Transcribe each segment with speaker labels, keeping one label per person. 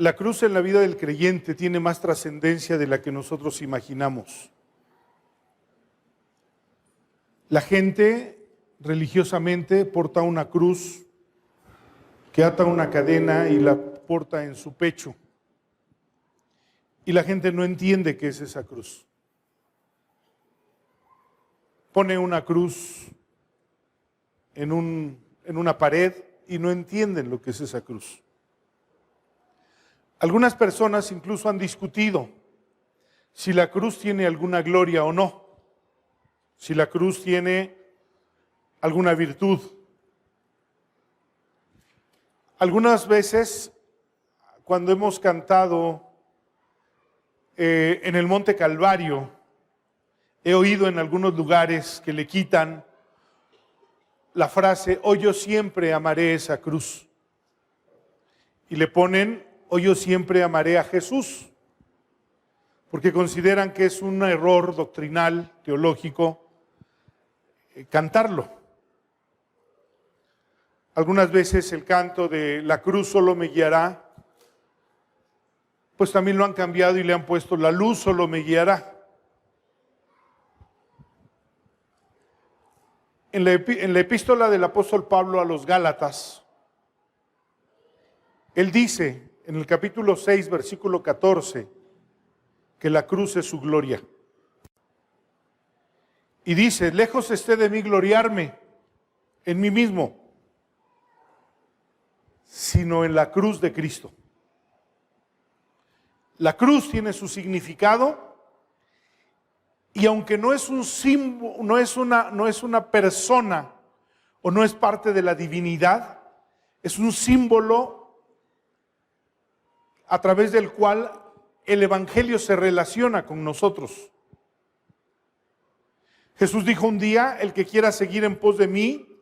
Speaker 1: La cruz en la vida del creyente tiene más trascendencia de la que nosotros imaginamos. La gente religiosamente porta una cruz que ata una cadena y la porta en su pecho. Y la gente no entiende qué es esa cruz. Pone una cruz en una pared y no entienden lo que es esa cruz. Algunas personas incluso han discutido si la cruz tiene alguna gloria o no, si la cruz tiene alguna virtud. Algunas veces, cuando hemos cantado en el Monte Calvario, he oído en algunos lugares que le quitan la frase, "Oh, yo siempre amaré esa cruz", y le ponen, "Oh, yo siempre amaré a Jesús", porque consideran que es un error doctrinal, teológico, cantarlo. Algunas veces el canto de "La cruz solo me guiará", pues también lo han cambiado y le han puesto "La luz solo me guiará". En la epístola del apóstol Pablo a los Gálatas, él dice en el capítulo 6, versículo 14, que la cruz es su gloria. Y dice, "Lejos esté de mí gloriarme en mí mismo, sino en la cruz de Cristo". La cruz tiene su significado y aunque no es un símbolo, no es una persona o no es parte de la divinidad, es un símbolo a través del cual el evangelio se relaciona con nosotros. Jesús dijo un día, "El que quiera seguir en pos de mí,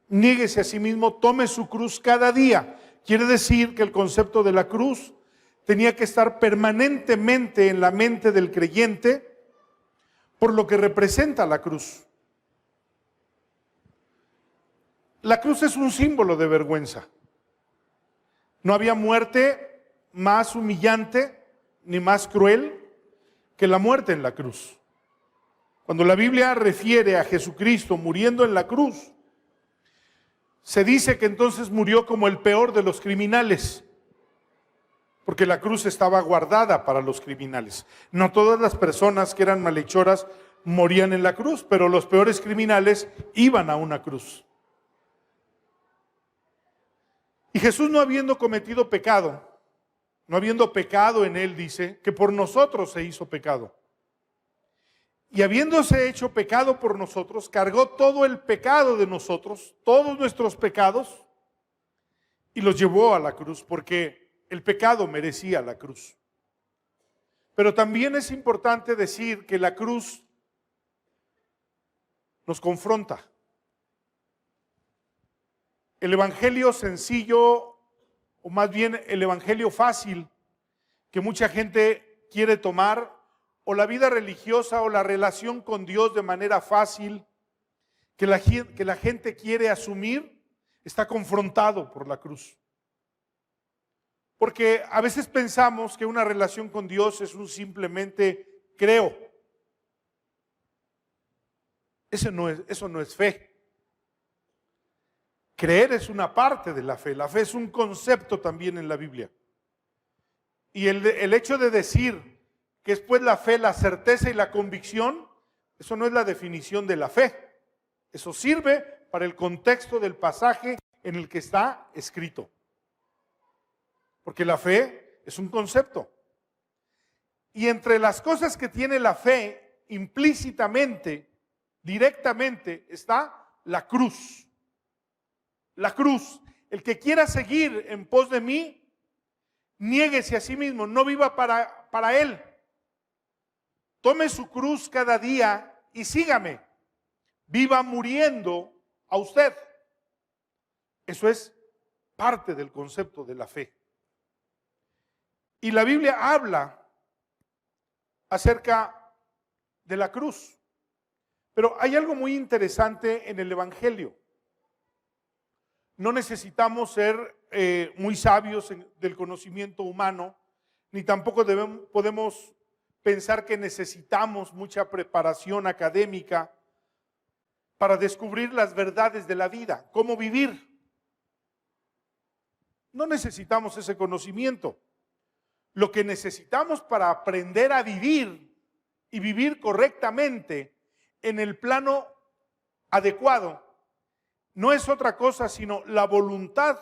Speaker 1: niéguese a sí mismo, tome su cruz cada día". Quiere decir que el concepto de la cruz tenía que estar permanentemente en la mente del creyente por lo que representa la cruz. La cruz es un símbolo de vergüenza. No había muerte más humillante ni más cruel que la muerte en la cruz. Cuando la Biblia refiere a Jesucristo muriendo en la cruz, se dice que entonces murió como el peor de los criminales, porque la cruz estaba guardada para los criminales. No todas las personas que eran malhechoras morían en la cruz, pero los peores criminales iban a una cruz. Y Jesús, no habiendo cometido pecado, no habiendo pecado en él, dice que por nosotros se hizo pecado. Y habiéndose hecho pecado por nosotros, cargó todo el pecado de nosotros, todos nuestros pecados, y los llevó a la cruz, porque el pecado merecía la cruz. Pero también es importante decir que la cruz nos confronta. El evangelio sencillo, o más bien el evangelio fácil, que mucha gente quiere tomar, o la vida religiosa o la relación con Dios de manera fácil, que la gente quiere asumir, está confrontado por la cruz. Porque a veces pensamos que una relación con Dios es un simplemente creo. Eso no es fe. Creer es una parte de la fe. La fe es un concepto también en la Biblia. Y el hecho de decir que es pues la fe, la certeza y la convicción, eso no es la definición de la fe. Eso sirve para el contexto del pasaje en el que está escrito. Porque la fe es un concepto. Y entre las cosas que tiene la fe, implícitamente, directamente, está la cruz. La cruz. El que quiera seguir en pos de mí, niéguese a sí mismo, no viva para él. Tome su cruz cada día y sígame. Viva muriendo a usted. Eso es parte del concepto de la fe. Y la Biblia habla acerca de la cruz. Pero hay algo muy interesante en el Evangelio. No necesitamos ser muy sabios del conocimiento humano, ni tampoco podemos pensar que necesitamos mucha preparación académica para descubrir las verdades de la vida, cómo vivir. No necesitamos ese conocimiento. Lo que necesitamos para aprender a vivir y vivir correctamente en el plano adecuado no es otra cosa sino la voluntad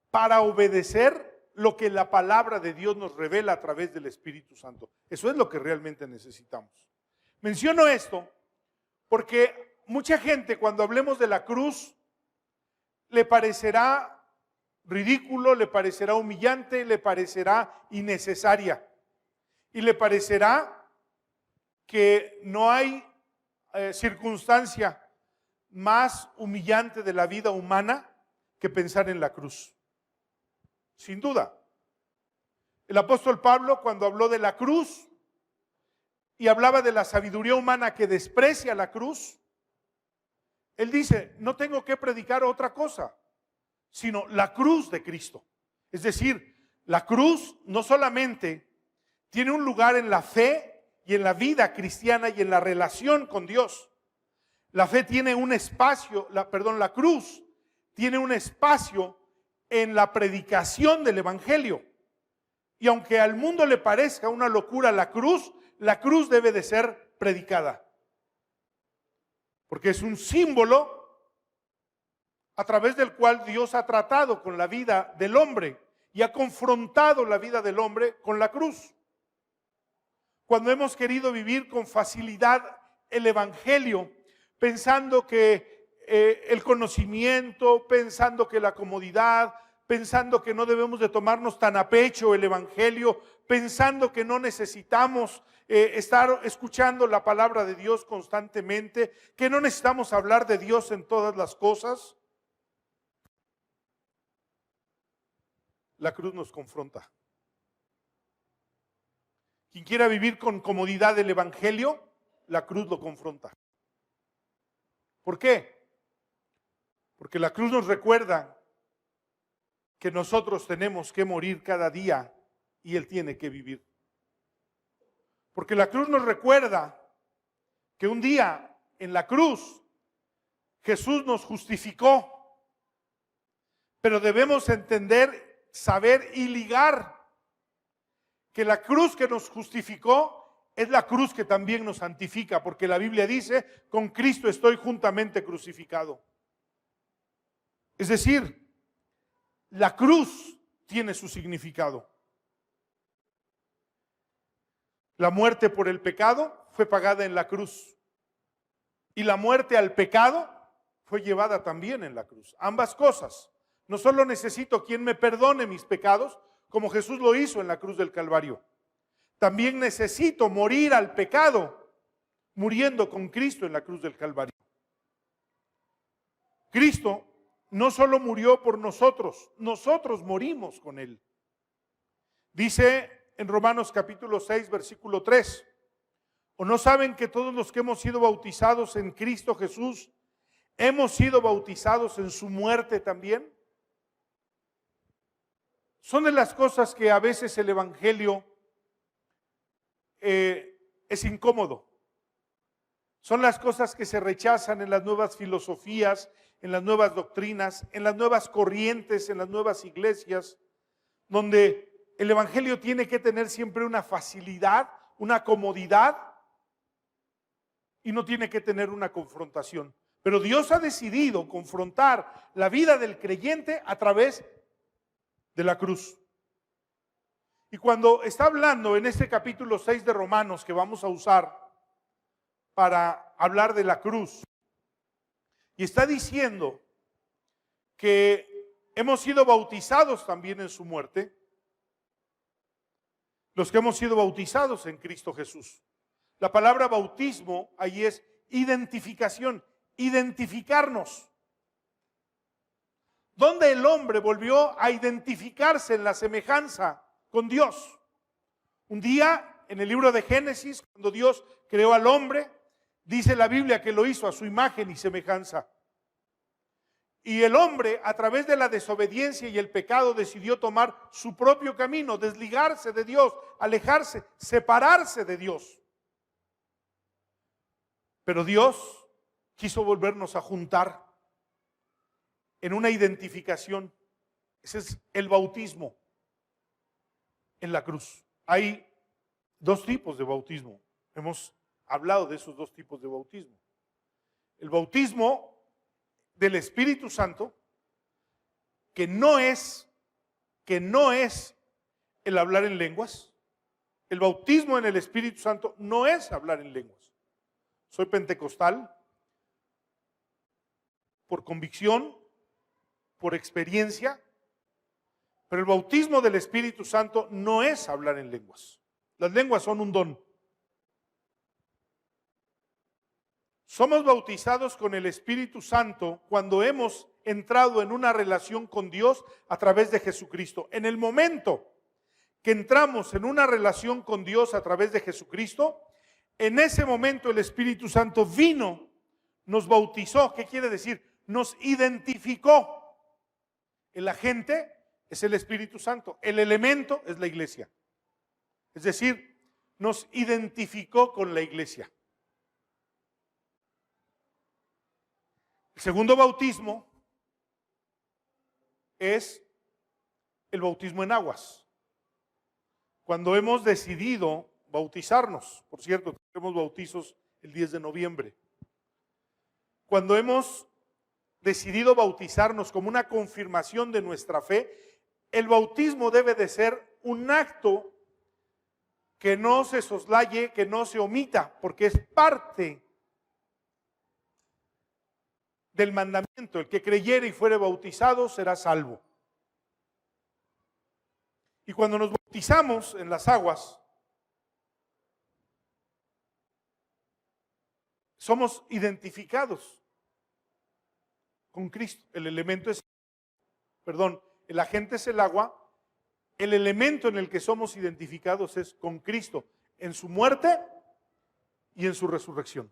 Speaker 1: para obedecer lo que la palabra de Dios nos revela a través del Espíritu Santo. Eso es lo que realmente necesitamos. Menciono esto porque mucha gente, cuando hablemos de la cruz, le parecerá ridículo, le parecerá humillante, le parecerá innecesaria y le parecerá que no hay circunstancia más humillante de la vida humana que pensar en la cruz. Sin duda. El apóstol Pablo, cuando habló de la cruz y hablaba de la sabiduría humana que desprecia la cruz, él dice, no tengo que predicar otra cosa, sino la cruz de Cristo. Es decir, la cruz no solamente tiene un lugar en la fe y en la vida cristiana y en la relación con Dios. La fe tiene un espacio, la cruz tiene un espacio en la predicación del Evangelio. Y aunque al mundo le parezca una locura la cruz debe de ser predicada. Porque es un símbolo a través del cual Dios ha tratado con la vida del hombre y ha confrontado la vida del hombre con la cruz. Cuando hemos querido vivir con facilidad el Evangelio, pensando que el conocimiento, pensando que la comodidad, pensando que no debemos de tomarnos tan a pecho el Evangelio, pensando que no necesitamos estar escuchando la palabra de Dios constantemente, que no necesitamos hablar de Dios en todas las cosas, la cruz nos confronta. Quien quiera vivir con comodidad el Evangelio, la cruz lo confronta. ¿Por qué? Porque la cruz nos recuerda que nosotros tenemos que morir cada día y Él tiene que vivir. Porque la cruz nos recuerda que un día en la cruz Jesús nos justificó, pero debemos entender, saber y ligar que la cruz que nos justificó es la cruz que también nos santifica, porque la Biblia dice, con Cristo estoy juntamente crucificado. Es decir, la cruz tiene su significado. La muerte por el pecado fue pagada en la cruz. Y la muerte al pecado fue llevada también en la cruz. Ambas cosas. No solo necesito quien me perdone mis pecados, como Jesús lo hizo en la cruz del Calvario. También necesito morir al pecado, muriendo con Cristo en la cruz del Calvario. Cristo no solo murió por nosotros, nosotros morimos con Él. Dice en Romanos capítulo 6, versículo 3, ¿o no saben que todos los que hemos sido bautizados en Cristo Jesús, hemos sido bautizados en su muerte también? Son de las cosas que a veces el Evangelio es incómodo. Son las cosas que se rechazan en las nuevas filosofías, en las nuevas doctrinas, en las nuevas corrientes, en las nuevas iglesias, donde el Evangelio tiene que tener siempre una facilidad, una comodidad y no tiene que tener una confrontación. Pero Dios ha decidido confrontar la vida del creyente a través de la cruz. Y cuando está hablando en este capítulo 6 de Romanos que vamos a usar para hablar de la cruz, y está diciendo que hemos sido bautizados también en su muerte, los que hemos sido bautizados en Cristo Jesús. La palabra bautismo ahí es identificación, identificarnos. Donde el hombre volvió a identificarse en la semejanza con Dios. Un día en el libro de Génesis, cuando Dios creó al hombre, dice la Biblia que lo hizo a su imagen y semejanza. Y el hombre, a través de la desobediencia y el pecado, decidió tomar su propio camino, desligarse de Dios, alejarse, separarse de Dios. Pero Dios quiso volvernos a juntar en una identificación. Ese es el bautismo en la cruz. Hay dos tipos de bautismo. Hemos hablado de esos dos tipos de bautismo. El bautismo del Espíritu Santo, que no es el hablar en lenguas. El bautismo en el Espíritu Santo no es hablar en lenguas. Soy pentecostal por convicción, por experiencia, pero el bautismo del Espíritu Santo no es hablar en lenguas. Las lenguas son un don. Somos bautizados con el Espíritu Santo cuando hemos entrado en una relación con Dios a través de Jesucristo. En el momento que entramos en una relación con Dios a través de Jesucristo, en ese momento el Espíritu Santo vino, nos bautizó. ¿Qué quiere decir? Nos identificó. El agente es el Espíritu Santo, el elemento es la iglesia. Es decir, nos identificó con la iglesia. El segundo bautismo es el bautismo en aguas. Cuando hemos decidido bautizarnos, por cierto, tenemos bautizos el 10 de noviembre. Cuando hemos decidido bautizarnos como una confirmación de nuestra fe, el bautismo debe de ser un acto que no se soslaye, que no se omita, porque es parte del mandamiento. El que creyere y fuere bautizado será salvo. Y cuando nos bautizamos en las aguas, somos identificados con Cristo. El elemento es, el agente es el agua, el elemento en el que somos identificados es con Cristo, en su muerte y en su resurrección.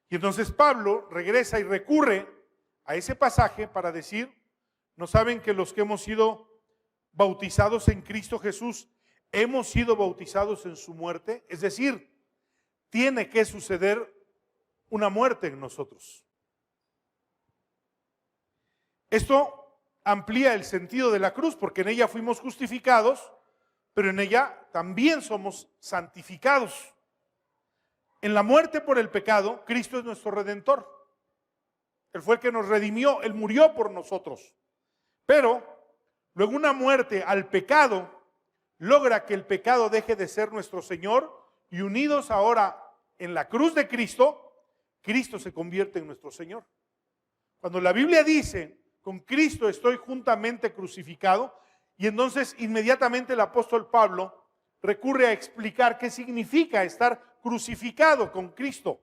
Speaker 1: Y entonces Pablo regresa y recurre a ese pasaje para decir, ¿no saben que los que hemos sido bautizados en Cristo Jesús, hemos sido bautizados en su muerte? Es decir, tiene que suceder una muerte en nosotros. Esto amplía el sentido de la cruz, porque en ella fuimos justificados, pero en ella también somos santificados. En la muerte por el pecado, Cristo es nuestro Redentor. Él fue el que nos redimió, Él murió por nosotros. Pero luego una muerte al pecado logra que el pecado deje de ser nuestro Señor, y unidos ahora en la cruz de Cristo, Cristo se convierte en nuestro Señor. Cuando la Biblia dice, con Cristo estoy juntamente crucificado, y entonces inmediatamente el apóstol Pablo recurre a explicar qué significa estar crucificado con Cristo.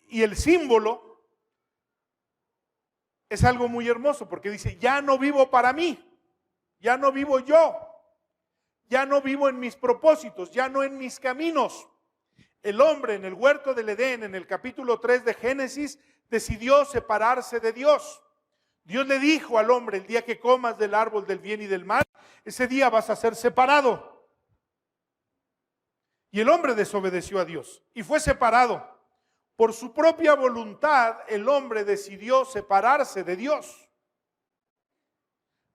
Speaker 1: Y el símbolo es algo muy hermoso, porque dice, ya no vivo para mí, ya no vivo yo, ya no vivo en mis propósitos, ya no en mis caminos. El hombre en el huerto del Edén, en el capítulo 3 de Génesis, decidió separarse de Dios. Dios le dijo al hombre, el día que comas del árbol del bien y del mal, ese día vas a ser separado. Y el hombre desobedeció a Dios y fue separado. Por su propia voluntad, el hombre decidió separarse de Dios.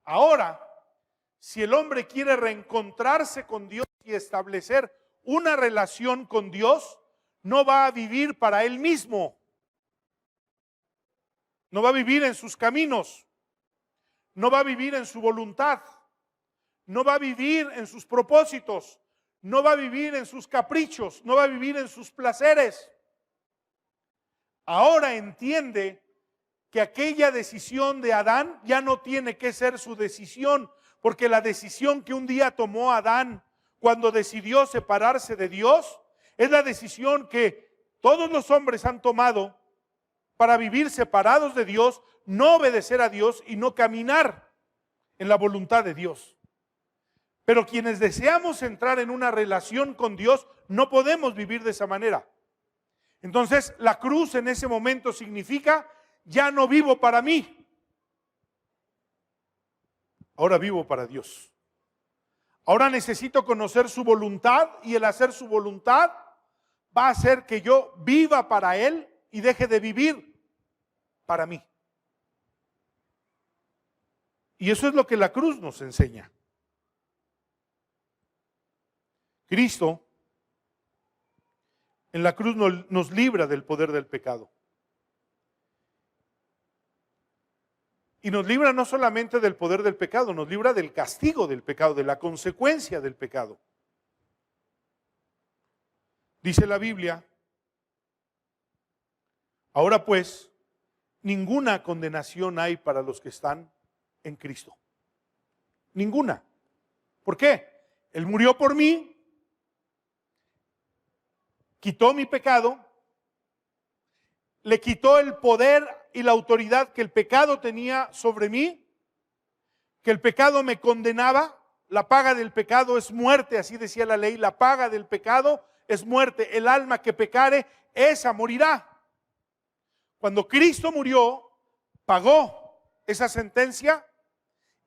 Speaker 1: Ahora, si el hombre quiere reencontrarse con Dios y establecer una relación con Dios, no va a vivir para él mismo. No va a vivir en sus caminos. No va a vivir en su voluntad. No va a vivir en sus propósitos. No va a vivir en sus caprichos. No va a vivir en sus placeres. Ahora entiende que aquella decisión de Adán ya no tiene que ser su decisión, porque la decisión que un día tomó Adán cuando decidió separarse de Dios es la decisión que todos los hombres han tomado para vivir separados de Dios, no obedecer a Dios y no caminar en la voluntad de Dios. Pero quienes deseamos entrar en una relación con Dios, no podemos vivir de esa manera. Entonces, la cruz en ese momento significa ya no vivo para mí. Ahora vivo para Dios. Ahora necesito conocer su voluntad, y el hacer su voluntad va a hacer que yo viva para Él y deje de vivir para mí. Y eso es lo que la cruz nos enseña. Cristo en la cruz nos libra del poder del pecado. Y nos libra no solamente del poder del pecado, nos libra del castigo del pecado, de la consecuencia del pecado. Dice la Biblia: ahora pues, ninguna condenación hay para los que están en Cristo. Ninguna. ¿Por qué? Él murió por mí, quitó mi pecado, le quitó el poder y la autoridad que el pecado tenía sobre mí, que el pecado me condenaba. La paga del pecado es muerte, así decía la ley. La paga del pecado es muerte. El alma que pecare, esa morirá. Cuando Cristo murió, pagó esa sentencia,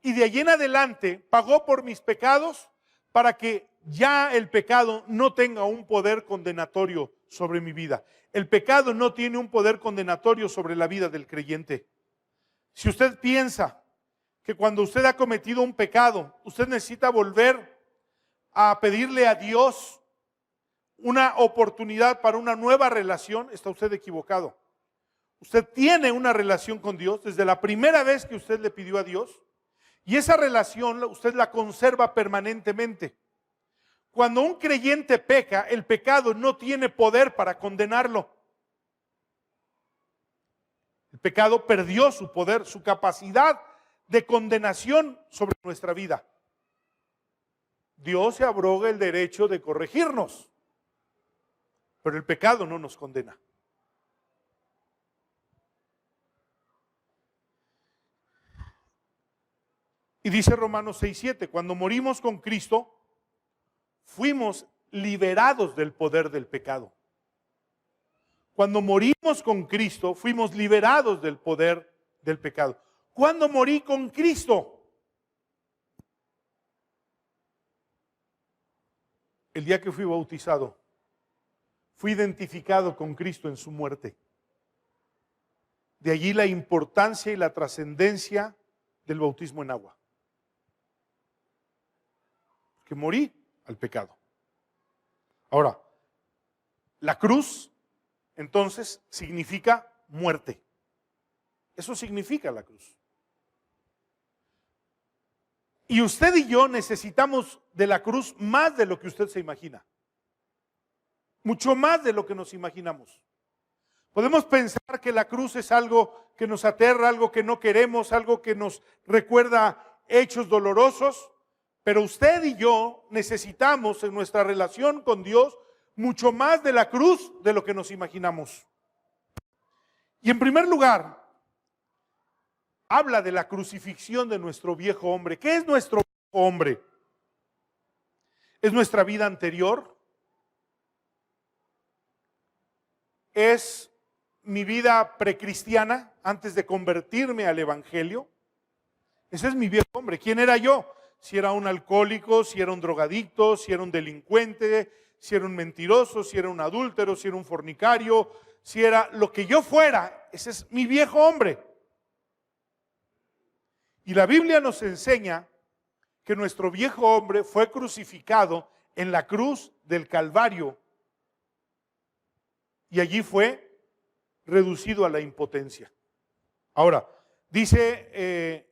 Speaker 1: y de allí en adelante pagó por mis pecados, para que ya el pecado no tenga un poder condenatorio sobre mi vida. El pecado no tiene un poder condenatorio sobre la vida del creyente. Si usted piensa que cuando usted ha cometido un pecado, usted necesita volver a pedirle a Dios una oportunidad para una nueva relación, está usted equivocado. Usted tiene una relación con Dios desde la primera vez que usted le pidió a Dios, y esa relación usted la conserva permanentemente. Cuando un creyente peca, el pecado no tiene poder para condenarlo. El pecado perdió su poder, su capacidad de condenación sobre nuestra vida. Dios se abroga el derecho de corregirnos, pero el pecado no nos condena. Y dice Romanos 6:7, cuando morimos con Cristo, fuimos liberados del poder del pecado. Cuando morimos con Cristo, fuimos liberados del poder del pecado. ¿Cuándo morí con Cristo? El día que fui bautizado, fui identificado con Cristo en su muerte. De allí la importancia y la trascendencia del bautismo en agua. Que morí al pecado. Ahora, la cruz, entonces, significa muerte. Eso significa la cruz. Y usted y yo necesitamos de la cruz más de lo que usted se imagina. Mucho más de lo que nos imaginamos. Podemos pensar que la cruz es algo que nos aterra, algo que no queremos, algo que nos recuerda hechos dolorosos. Pero usted y yo necesitamos en nuestra relación con Dios mucho más de la cruz de lo que nos imaginamos. Y en primer lugar, habla de la crucifixión de nuestro viejo hombre. ¿Qué es nuestro viejo hombre? ¿Es nuestra vida anterior? ¿Es mi vida precristiana antes de convertirme al Evangelio? Ese es mi viejo hombre. ¿Quién era yo? Si era un alcohólico, si era un drogadicto, si era un delincuente, si era un mentiroso, si era un adúltero, si era un fornicario, si era lo que yo fuera. Ese es mi viejo hombre. Y la Biblia nos enseña que nuestro viejo hombre fue crucificado en la cruz del Calvario, y allí fue reducido a la impotencia. Ahora, dice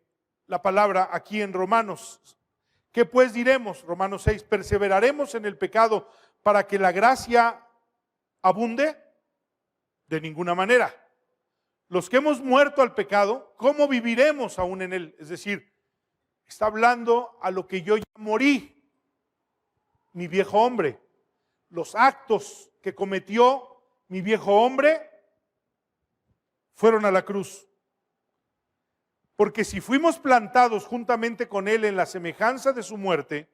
Speaker 1: la palabra aquí en Romanos: ¿qué pues diremos? Romanos 6, ¿perseveraremos en el pecado para que la gracia abunde? De ninguna manera. Los que hemos muerto al pecado, ¿cómo viviremos aún en él? Es decir, está hablando a lo que yo ya morí, mi viejo hombre. Los actos que cometió mi viejo hombre fueron a la cruz. Porque si fuimos plantados juntamente con Él en la semejanza de su muerte,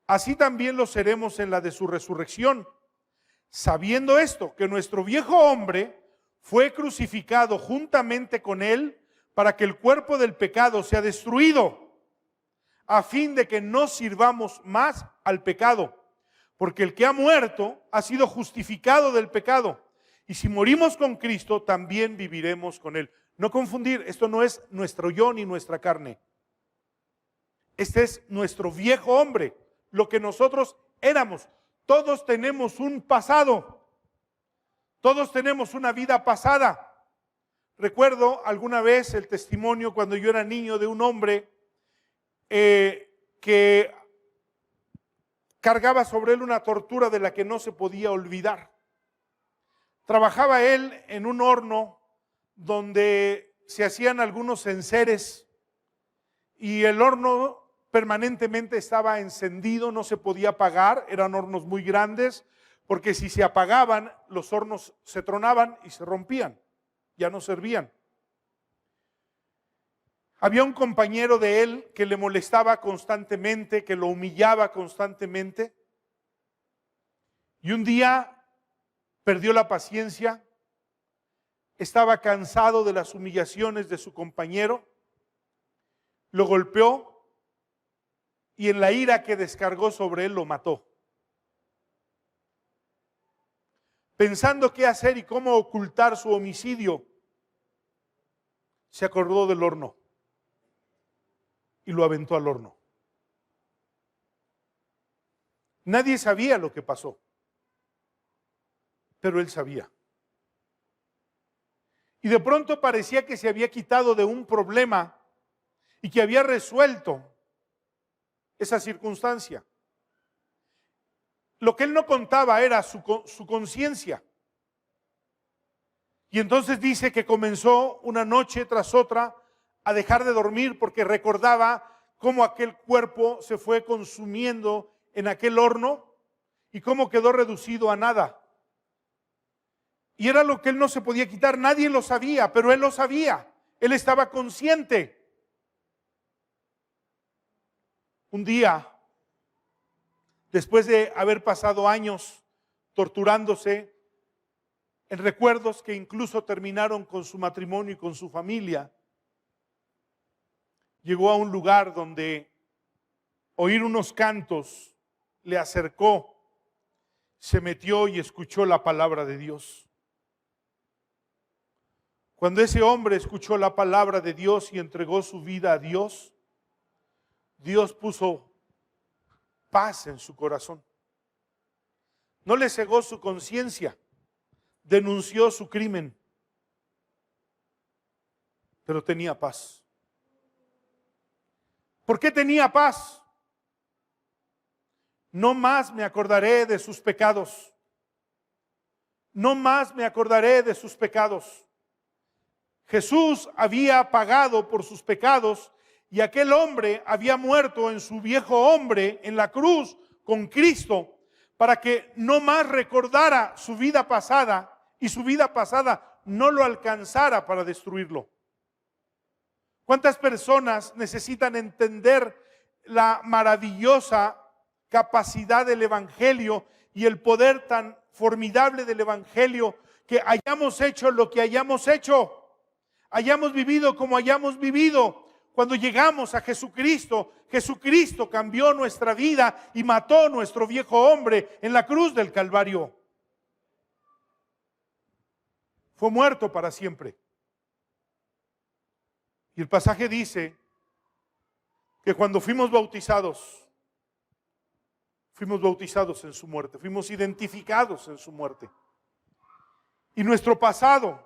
Speaker 1: así también lo seremos en la de su resurrección. Sabiendo esto, que nuestro viejo hombre fue crucificado juntamente con Él para que el cuerpo del pecado sea destruido, a fin de que no sirvamos más al pecado. Porque el que ha muerto ha sido justificado del pecado. Y si morimos con Cristo, también viviremos con Él. No confundir, esto no es nuestro yo ni nuestra carne. Este es nuestro viejo hombre, lo que nosotros éramos. Todos tenemos un pasado. Todos tenemos una vida pasada. Recuerdo alguna vez el testimonio cuando yo era niño de un hombre que cargaba sobre él una tortura de la que no se podía olvidar. Trabajaba él en un horno donde se hacían algunos enseres y el horno permanentemente estaba encendido, no se podía apagar, eran hornos muy grandes, porque si se apagaban, los hornos se tronaban y se rompían, ya no servían. Había un compañero de él que le molestaba constantemente, que lo humillaba constantemente. Y un día perdió la paciencia, estaba cansado de las humillaciones de su compañero, lo golpeó y en la ira que descargó sobre él lo mató. Pensando qué hacer y cómo ocultar su homicidio, se acordó del horno y lo aventó al horno. Nadie sabía lo que pasó, pero él sabía. Y de pronto parecía que se había quitado de un problema y que había resuelto esa circunstancia. Lo que él no contaba era su conciencia. Y entonces dice que comenzó una noche tras otra a dejar de dormir porque recordaba cómo aquel cuerpo se fue consumiendo en aquel horno y cómo quedó reducido a nada. Y era lo que él no se podía quitar, nadie lo sabía, pero él lo sabía, él estaba consciente. Un día, después de haber pasado años torturándose en recuerdos que incluso terminaron con su matrimonio y con su familia, llegó a un lugar donde oír unos cantos le acercó, se metió y escuchó la palabra de Dios. Cuando ese hombre escuchó la palabra de Dios y entregó su vida a Dios, Dios puso paz en su corazón. No le cegó su conciencia, denunció su crimen, pero tenía paz. ¿Por qué tenía paz? No más me acordaré de sus pecados. No más me acordaré de sus pecados. Jesús había pagado por sus pecados y aquel hombre había muerto en su viejo hombre en la cruz con Cristo para que no más recordara su vida pasada y su vida pasada no lo alcanzara para destruirlo. ¿Cuántas personas necesitan entender la maravillosa capacidad del Evangelio y el poder tan formidable del Evangelio, que hayamos hecho lo que hayamos hecho, hayamos vivido como hayamos vivido? Cuando llegamos a Jesucristo, Jesucristo cambió nuestra vida y mató nuestro viejo hombre en la cruz del Calvario. Fue muerto para siempre. Y el pasaje dice que cuando fuimos bautizados en su muerte, fuimos identificados en su muerte. Y nuestro pasado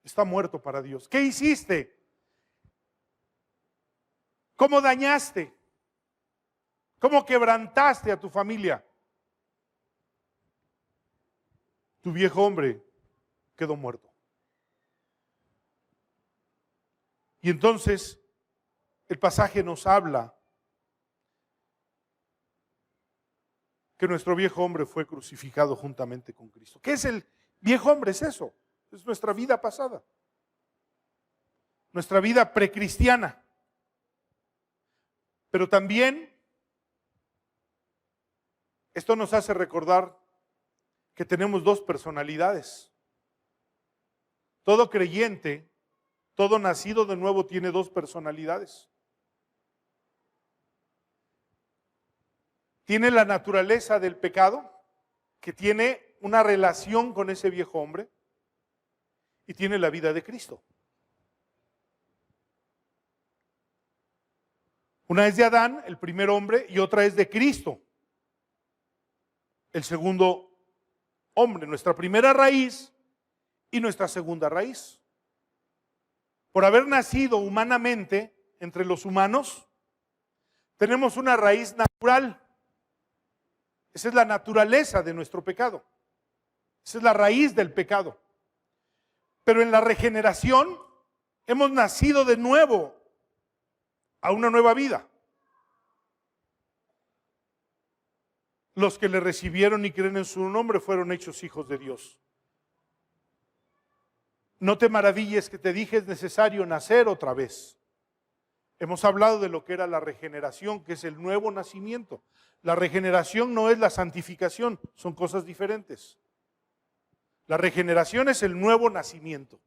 Speaker 1: está muerto para Dios. ¿Qué hiciste? ¿Cómo dañaste? ¿Cómo quebrantaste a tu familia? Tu viejo hombre quedó muerto. Y entonces el pasaje nos habla que nuestro viejo hombre fue crucificado juntamente con Cristo. ¿Qué es el viejo hombre? Es eso, es nuestra vida pasada, nuestra vida precristiana. Pero también esto nos hace recordar que tenemos dos personalidades. todo creyente, todo nacido de nuevo tiene dos personalidades. Tiene la naturaleza del pecado, que tiene una relación con ese viejo hombre, y tiene la vida de Cristo. Una es de Adán, el primer hombre, y otra es de Cristo, el segundo hombre, nuestra primera raíz y nuestra segunda raíz. Por haber nacido humanamente entre los humanos, tenemos una raíz natural. Esa es la naturaleza de nuestro pecado. Esa es la raíz del pecado. Pero en la regeneración hemos nacido de nuevo a una nueva vida. Los que le recibieron y creen en su nombre fueron hechos hijos de Dios. No te maravilles que te dije, es necesario nacer otra vez. Hemos hablado de lo que era la regeneración, que es el nuevo nacimiento. La regeneración no es la santificación, son cosas diferentes. La regeneración es el nuevo nacimiento.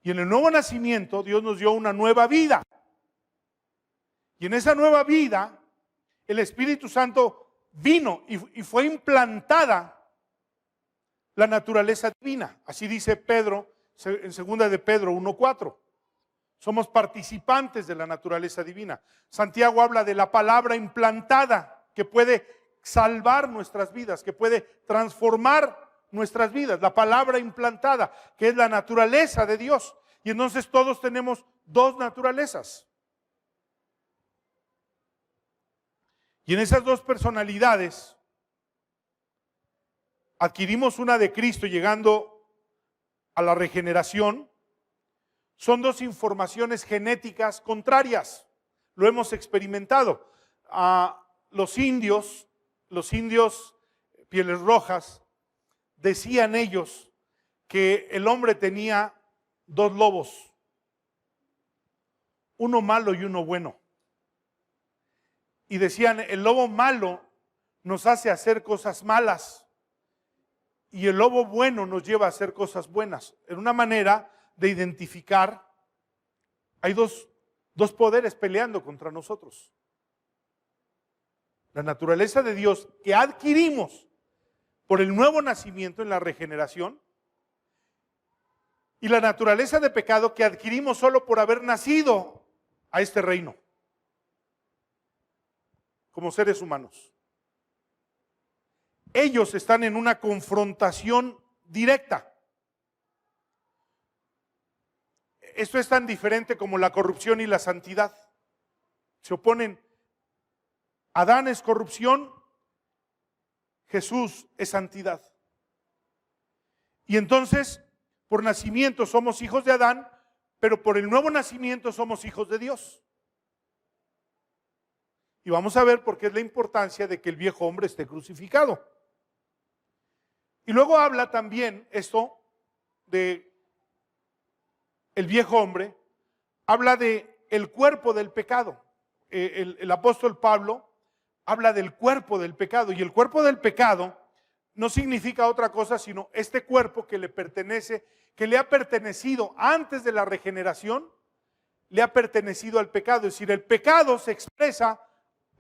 Speaker 1: Y en el nuevo nacimiento Dios nos dio una nueva vida. Y en esa nueva vida el Espíritu Santo vino y fue implantada la naturaleza divina. Así dice Pedro en 2 de Pedro 1:4. Somos participantes de la naturaleza divina. Santiago habla de la palabra implantada que puede salvar nuestras vidas, que puede transformar nuestras vidas. La palabra implantada, que es la naturaleza de Dios. Y entonces todos tenemos dos naturalezas. Y en esas dos personalidades adquirimos una de Cristo llegando a la regeneración. Son dos informaciones genéticas contrarias. Lo hemos experimentado. Los indios pieles rojas, decían ellos que el hombre tenía dos lobos, uno malo y uno bueno. Y decían, el lobo malo nos hace hacer cosas malas y el lobo bueno nos lleva a hacer cosas buenas. En una manera de identificar, hay dos poderes peleando contra nosotros. La naturaleza de Dios que adquirimos por el nuevo nacimiento en la regeneración y la naturaleza de pecado que adquirimos solo por haber nacido a este reino como seres humanos. Ellos están en una confrontación directa. Esto es tan diferente como la corrupción y la santidad. Se oponen. Adán es corrupción, Jesús es santidad. Y entonces, por nacimiento somos hijos de Adán, pero por el nuevo nacimiento somos hijos de Dios. Y vamos a ver por qué es la importancia de que el viejo hombre esté crucificado. Y luego habla también esto de el viejo hombre, habla de el cuerpo del pecado. El apóstol Pablo habla del cuerpo del pecado, y el cuerpo del pecado no significa otra cosa sino este cuerpo que le pertenece, que le ha pertenecido antes de la regeneración, le ha pertenecido al pecado. Es decir, el pecado se expresa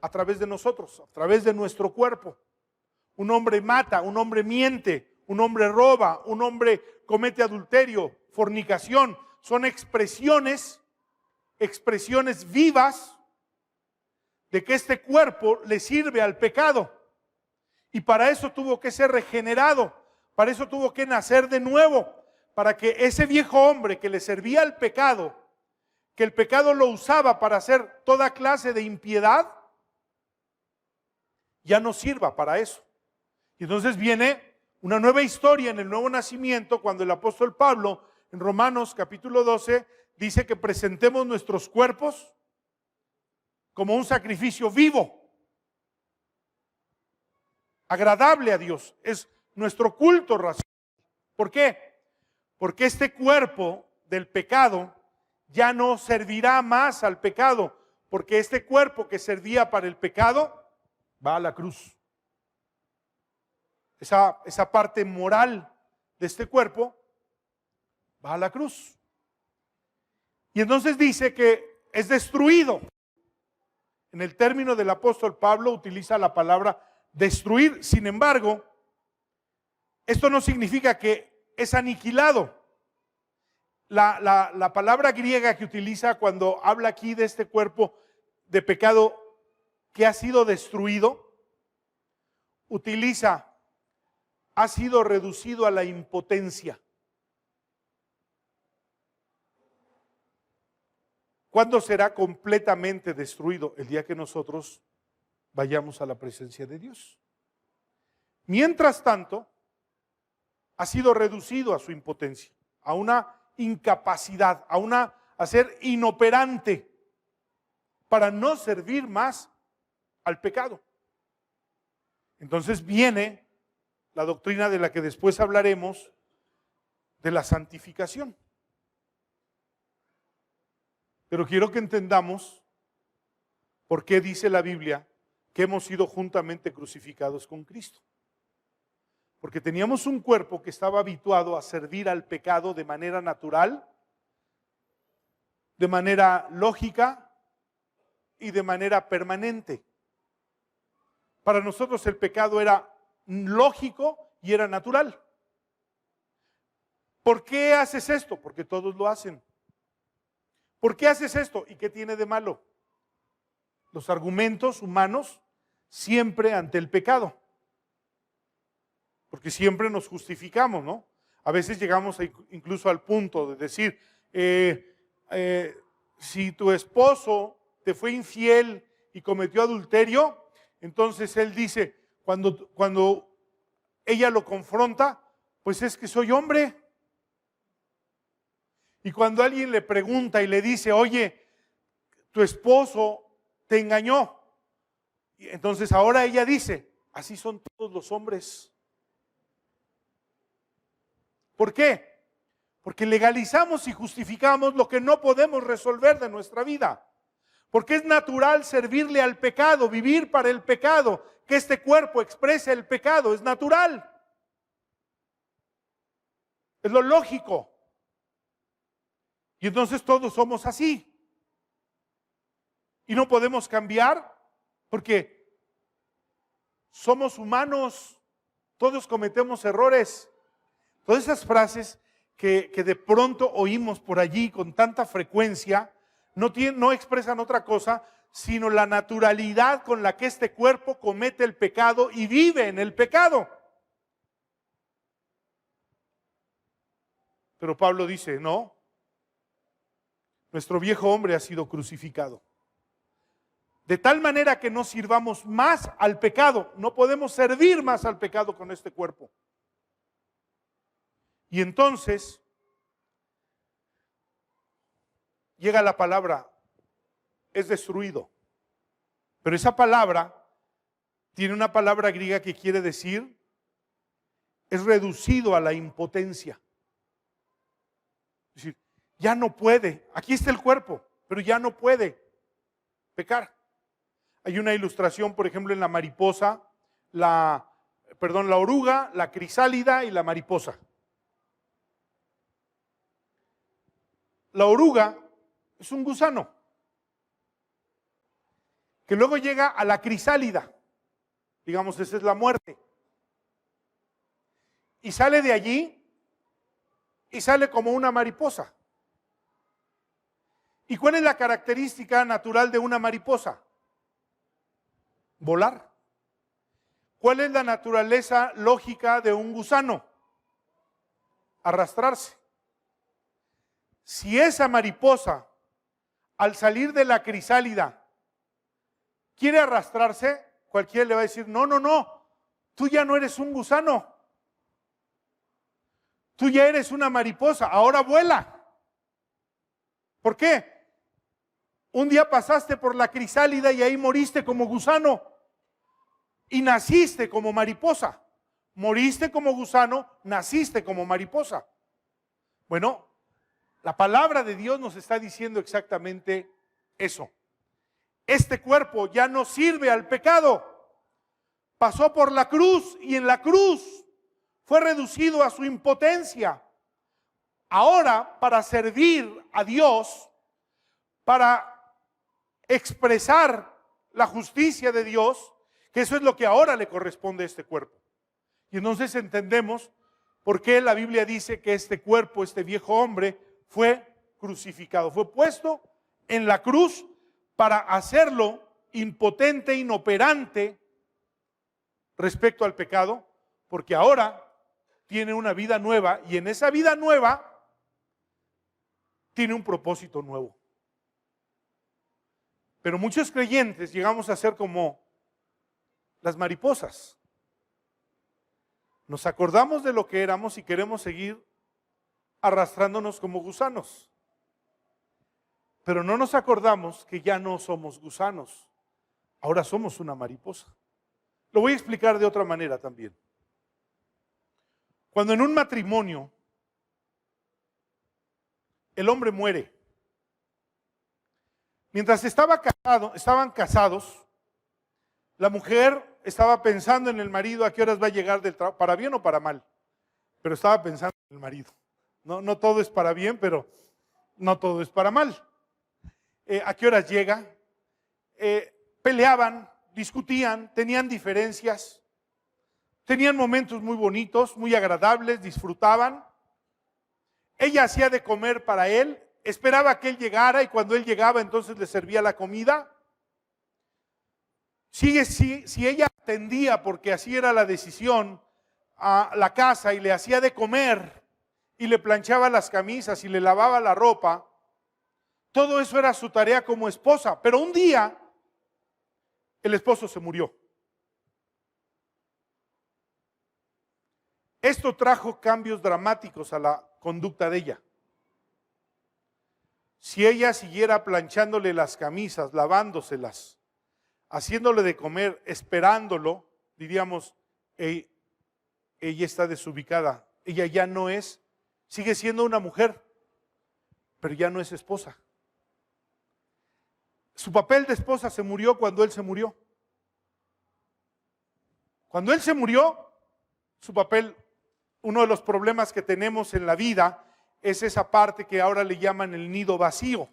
Speaker 1: a través de nosotros, a través de nuestro cuerpo. Un hombre mata, un hombre miente, un hombre roba, un hombre comete adulterio, fornicación. Son expresiones vivas de que este cuerpo le sirve al pecado. Y para eso tuvo que ser regenerado, para eso tuvo que nacer de nuevo, para que ese viejo hombre que le servía al pecado, que el pecado lo usaba para hacer toda clase de impiedad, ya no sirva para eso. Y entonces viene una nueva historia en el nuevo nacimiento, cuando el apóstol Pablo en Romanos capítulo 12 dice que presentemos nuestros cuerpos como un sacrificio vivo, agradable a Dios. Es nuestro culto racional. ¿Por qué? Porque este cuerpo del pecado ya no servirá más al pecado, porque este cuerpo que servía para el pecado va a la cruz. Esa parte moral de este cuerpo va a la cruz. Y entonces dice que es destruido. En el término del apóstol Pablo utiliza la palabra destruir. Sin embargo, esto no significa que es aniquilado. La palabra griega que utiliza cuando habla aquí de este cuerpo de pecado que ha sido destruido, utiliza, ha sido reducido a la impotencia. ¿Cuándo será completamente destruido? El día que nosotros vayamos a la presencia de Dios. Mientras tanto, ha sido reducido a su impotencia, a una incapacidad, a ser inoperante para no servir más al pecado. Entonces viene la doctrina de la que después hablaremos, de la santificación. Pero quiero que entendamos por qué dice la Biblia que hemos sido juntamente crucificados con Cristo. Porque teníamos un cuerpo que estaba habituado a servir al pecado de manera natural, de manera lógica y de manera permanente. Para nosotros el pecado era lógico y era natural. ¿Por qué haces esto? Porque todos lo hacen. ¿Por qué haces esto? ¿Y qué tiene de malo? Los argumentos humanos siempre ante el pecado. Porque siempre nos justificamos, ¿no? A veces llegamos incluso al punto de decir, si tu esposo te fue infiel y cometió adulterio, entonces él dice, cuando ella lo confronta, pues es que soy hombre. Y cuando alguien le pregunta y le dice, oye, tu esposo te engañó, entonces ahora ella dice, así son todos los hombres. ¿Por qué? Porque legalizamos y justificamos lo que no podemos resolver de nuestra vida. Porque es natural servirle al pecado, vivir para el pecado, que este cuerpo exprese el pecado, es natural. Es lo lógico. Y entonces todos somos así. Y no podemos cambiar porque somos humanos, todos cometemos errores. Todas esas frases que de pronto oímos por allí con tanta frecuencia no expresan otra cosa sino la naturalidad con la que este cuerpo comete el pecado y vive en el pecado. Pero Pablo dice, no, nuestro viejo hombre ha sido crucificado. De tal manera que no sirvamos más al pecado, no podemos servir más al pecado con este cuerpo. Y entonces llega la palabra, es destruido. Pero esa palabra tiene una palabra griega que quiere decir, es reducido a la impotencia. Es decir, ya no puede, aquí está el cuerpo, pero ya no puede pecar. Hay una ilustración, por ejemplo, en la mariposa, la oruga, la crisálida y la mariposa. La oruga es un gusano que luego llega a la crisálida, digamos, esa es la muerte, y sale de allí y sale como una mariposa. ¿Y cuál es la característica natural de una mariposa? Volar. ¿Cuál es la naturaleza lógica de un gusano? Arrastrarse. Si esa mariposa, al salir de la crisálida, quiere arrastrarse, cualquiera le va a decir, no, tú ya no eres un gusano. Tú ya eres una mariposa, ahora vuela. ¿Por qué? Un día pasaste por la crisálida y ahí moriste como gusano. Y naciste como mariposa. Moriste como gusano, naciste como mariposa. Bueno, la palabra de Dios nos está diciendo exactamente eso. Este cuerpo ya no sirve al pecado. Pasó por la cruz y en la cruz fue reducido a su impotencia. ahora para servir a Dios, para expresar la justicia de Dios, que eso es lo que ahora le corresponde a este cuerpo. Y entonces entendemos por qué la Biblia dice que este cuerpo, este viejo hombre, fue crucificado, fue puesto en la cruz para hacerlo impotente, inoperante respecto al pecado, porque ahora tiene una vida nueva y en esa vida nueva tiene un propósito nuevo. Pero muchos creyentes llegamos a ser como las mariposas. Nos acordamos de lo que éramos y queremos seguir arrastrándonos como gusanos. Pero no nos acordamos que ya no somos gusanos. Ahora somos una mariposa. Lo voy a explicar de otra manera también. Cuando en un matrimonio el hombre muere, mientras estaban casados, la mujer estaba pensando en el marido a qué horas va a llegar del trabajo, para bien o para mal, pero estaba pensando en el marido. No todo es para bien, pero no todo es para mal. ¿A qué horas llega? Peleaban, discutían, tenían diferencias, tenían momentos muy bonitos, muy agradables, disfrutaban. Ella hacía de comer para él, esperaba que él llegara y cuando él llegaba entonces le servía la comida. Si ella atendía, porque así era la decisión, a la casa y le hacía de comer y le planchaba las camisas y le lavaba la ropa, todo eso era su tarea como esposa. Pero un día el esposo se murió. Esto trajo cambios dramáticos a la conducta de ella. Si ella siguiera planchándole las camisas, lavándoselas, haciéndole de comer, esperándolo, diríamos, ella está desubicada. Ella ya no es, sigue siendo una mujer, pero ya no es esposa. Su papel de esposa se murió cuando él se murió. Cuando él se murió, su papel, uno de los problemas que tenemos en la vida es esa parte que ahora le llaman el nido vacío.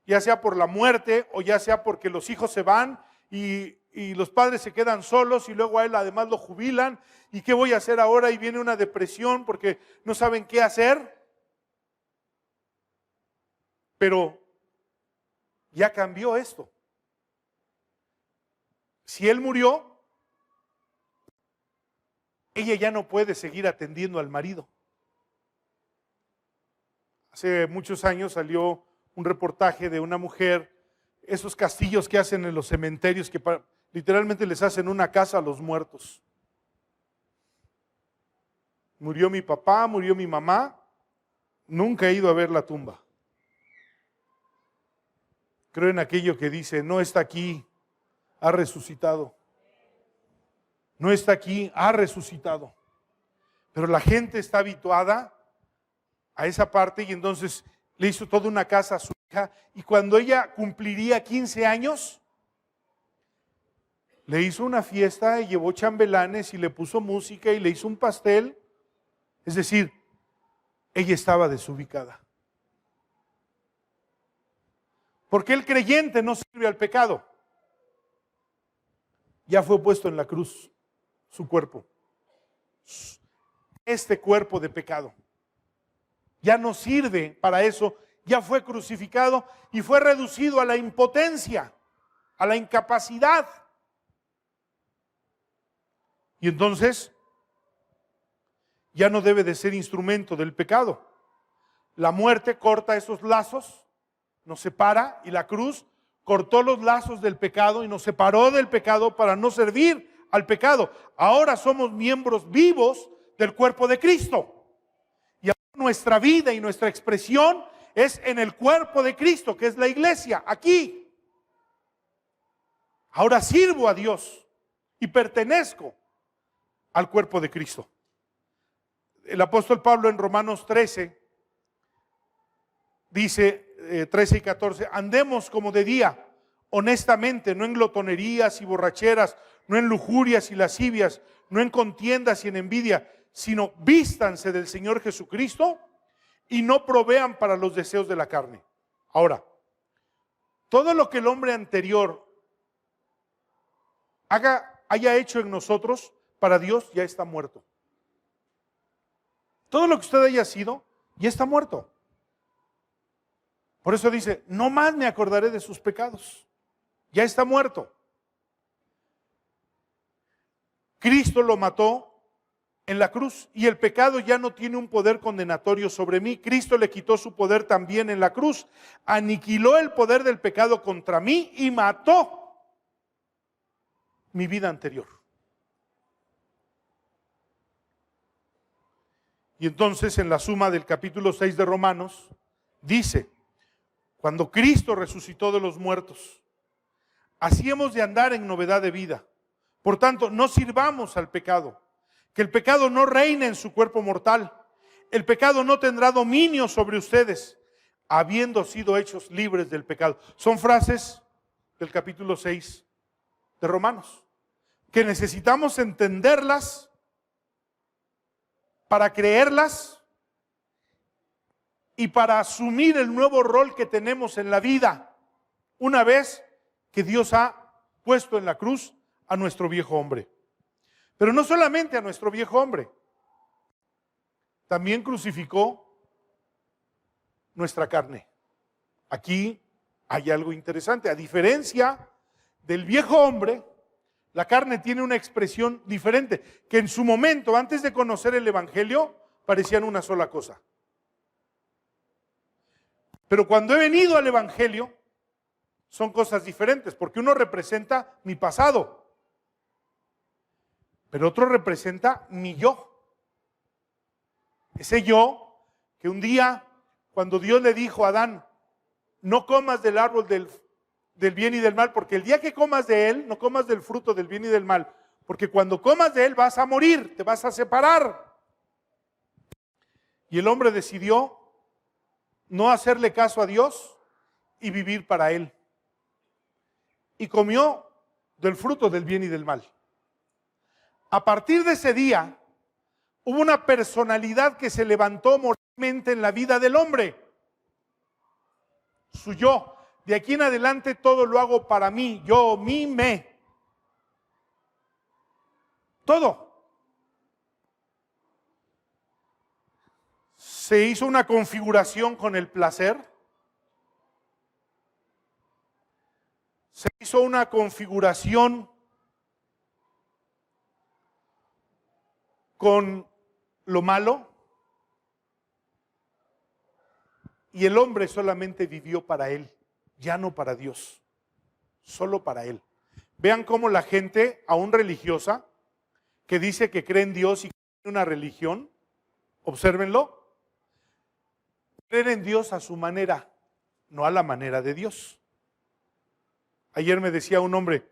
Speaker 1: Ya sea por la muerte o ya sea porque los hijos se van y los padres se quedan solos y luego a él además lo jubilan. ¿Y qué voy a hacer ahora? Y viene una depresión porque no saben qué hacer. Pero ya cambió esto. Si él murió, ella ya no puede seguir atendiendo al marido. Hace muchos años salió un reportaje de una mujer, esos castillos que hacen en los cementerios, que literalmente les hacen una casa a los muertos. Murió mi papá, murió mi mamá, nunca he ido a ver la tumba. Creo en aquello que dice, no está aquí, ha resucitado. No está aquí, ha resucitado. Pero la gente está habituada a esa parte y entonces le hizo toda una casa a su hija y cuando ella cumpliría 15 años, le hizo una fiesta y llevó chambelanes y le puso música y le hizo un pastel. Es decir, ella estaba desubicada. Porque el creyente no sirve al pecado. Ya fue puesto en la cruz su cuerpo. Este cuerpo de pecado. Ya no sirve para eso. Ya fue crucificado y fue reducido a la impotencia, a la incapacidad. Y entonces ya no debe de ser instrumento del pecado. La muerte corta esos lazos, nos separa y la cruz cortó los lazos del pecado y nos separó del pecado para no servir al pecado. Ahora somos miembros vivos del cuerpo de Cristo. Y ahora nuestra vida y nuestra expresión es en el cuerpo de Cristo, que es la iglesia, aquí. Ahora sirvo a Dios y pertenezco al cuerpo de Cristo. El apóstol Pablo en Romanos 13 dice, 13 y 14, andemos como de día, honestamente, no en glotonerías y borracheras, no en lujurias y lascivias, no en contiendas y en envidia, sino vístanse del Señor Jesucristo y no provean para los deseos de la carne. Ahora, todo lo que el hombre anterior haya hecho en nosotros, para Dios ya está muerto. Todo lo que usted haya sido, ya está muerto. Por eso dice, no más me acordaré de sus pecados. Ya está muerto. Cristo lo mató en la cruz y el pecado ya no tiene un poder condenatorio sobre mí. Cristo le quitó su poder también en la cruz. Aniquiló el poder del pecado contra mí y mató mi vida anterior. Y entonces en la suma del capítulo 6 de Romanos dice, cuando Cristo resucitó de los muertos, así hemos de andar en novedad de vida. Por tanto, no sirvamos al pecado, que el pecado no reine en su cuerpo mortal. El pecado no tendrá dominio sobre ustedes, habiendo sido hechos libres del pecado. Son frases del capítulo 6 de Romanos, que necesitamos entenderlas para creerlas y para asumir el nuevo rol que tenemos en la vida, una vez que Dios ha puesto en la cruz a nuestro viejo hombre. Pero no solamente a nuestro viejo hombre, también crucificó nuestra carne. Aquí hay algo interesante. A diferencia del viejo hombre, la carne tiene una expresión diferente, que en su momento, antes de conocer el Evangelio, parecían una sola cosa. Pero cuando he venido al Evangelio, son cosas diferentes, porque uno representa mi pasado, pero otro representa mi yo. Ese yo que un día, cuando Dios le dijo a Adán, no comas del árbol del bien y del mal, porque el día que comas de él, no comas del fruto del bien y del mal, porque cuando comas de él vas a morir, te vas a separar. Y el hombre decidió no hacerle caso a Dios y vivir para él. Y comió del fruto del bien y del mal. A partir de ese día, hubo una personalidad que se levantó moralmente en la vida del hombre. Su yo. De aquí en adelante todo lo hago para mí, yo, mí, me. Todo. Se hizo una configuración con el placer. Se hizo una configuración con lo malo. Y el hombre solamente vivió para él. Ya no para Dios, solo para Él. Vean cómo la gente, aún religiosa, que dice que cree en Dios y cree en una religión, obsérvenlo, creen en Dios a su manera, no a la manera de Dios. Ayer me decía un hombre,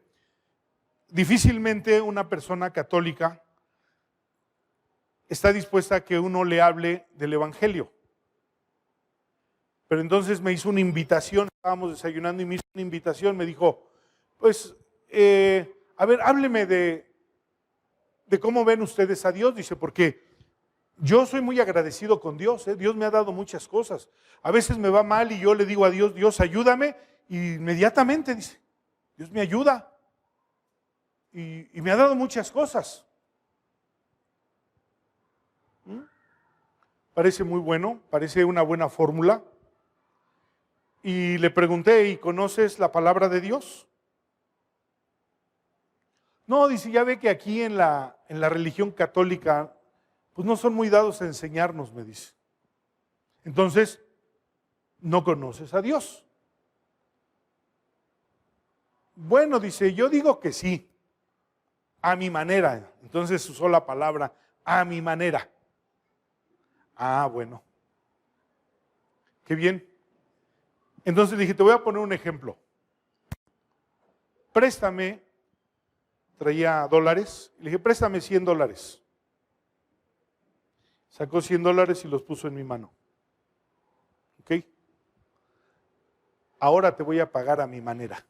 Speaker 1: difícilmente una persona católica está dispuesta a que uno le hable del Evangelio. Pero entonces me hizo una invitación, estábamos desayunando y me hizo una invitación, me dijo, pues, a ver, hábleme de cómo ven ustedes a Dios, dice, porque yo soy muy agradecido con Dios, Dios me ha dado muchas cosas. A veces me va mal y yo le digo a Dios, Dios ayúdame, y inmediatamente dice, Dios me ayuda, y me ha dado muchas cosas. Parece muy bueno, parece una buena fórmula. Y le pregunté, ¿y conoces la palabra de Dios? No, dice, ya ve que aquí en la religión católica, pues no son muy dados a enseñarnos, me dice. Entonces, no conoces a Dios. Bueno, dice, yo digo que sí, a mi manera. Entonces usó la palabra, a mi manera. Ah, bueno. Qué bien. Entonces dije, te voy a poner un ejemplo. Préstame, traía dólares, le dije, préstame $100. Sacó $100 y los puso en mi mano. ¿Ok? Ahora te voy a pagar a mi manera.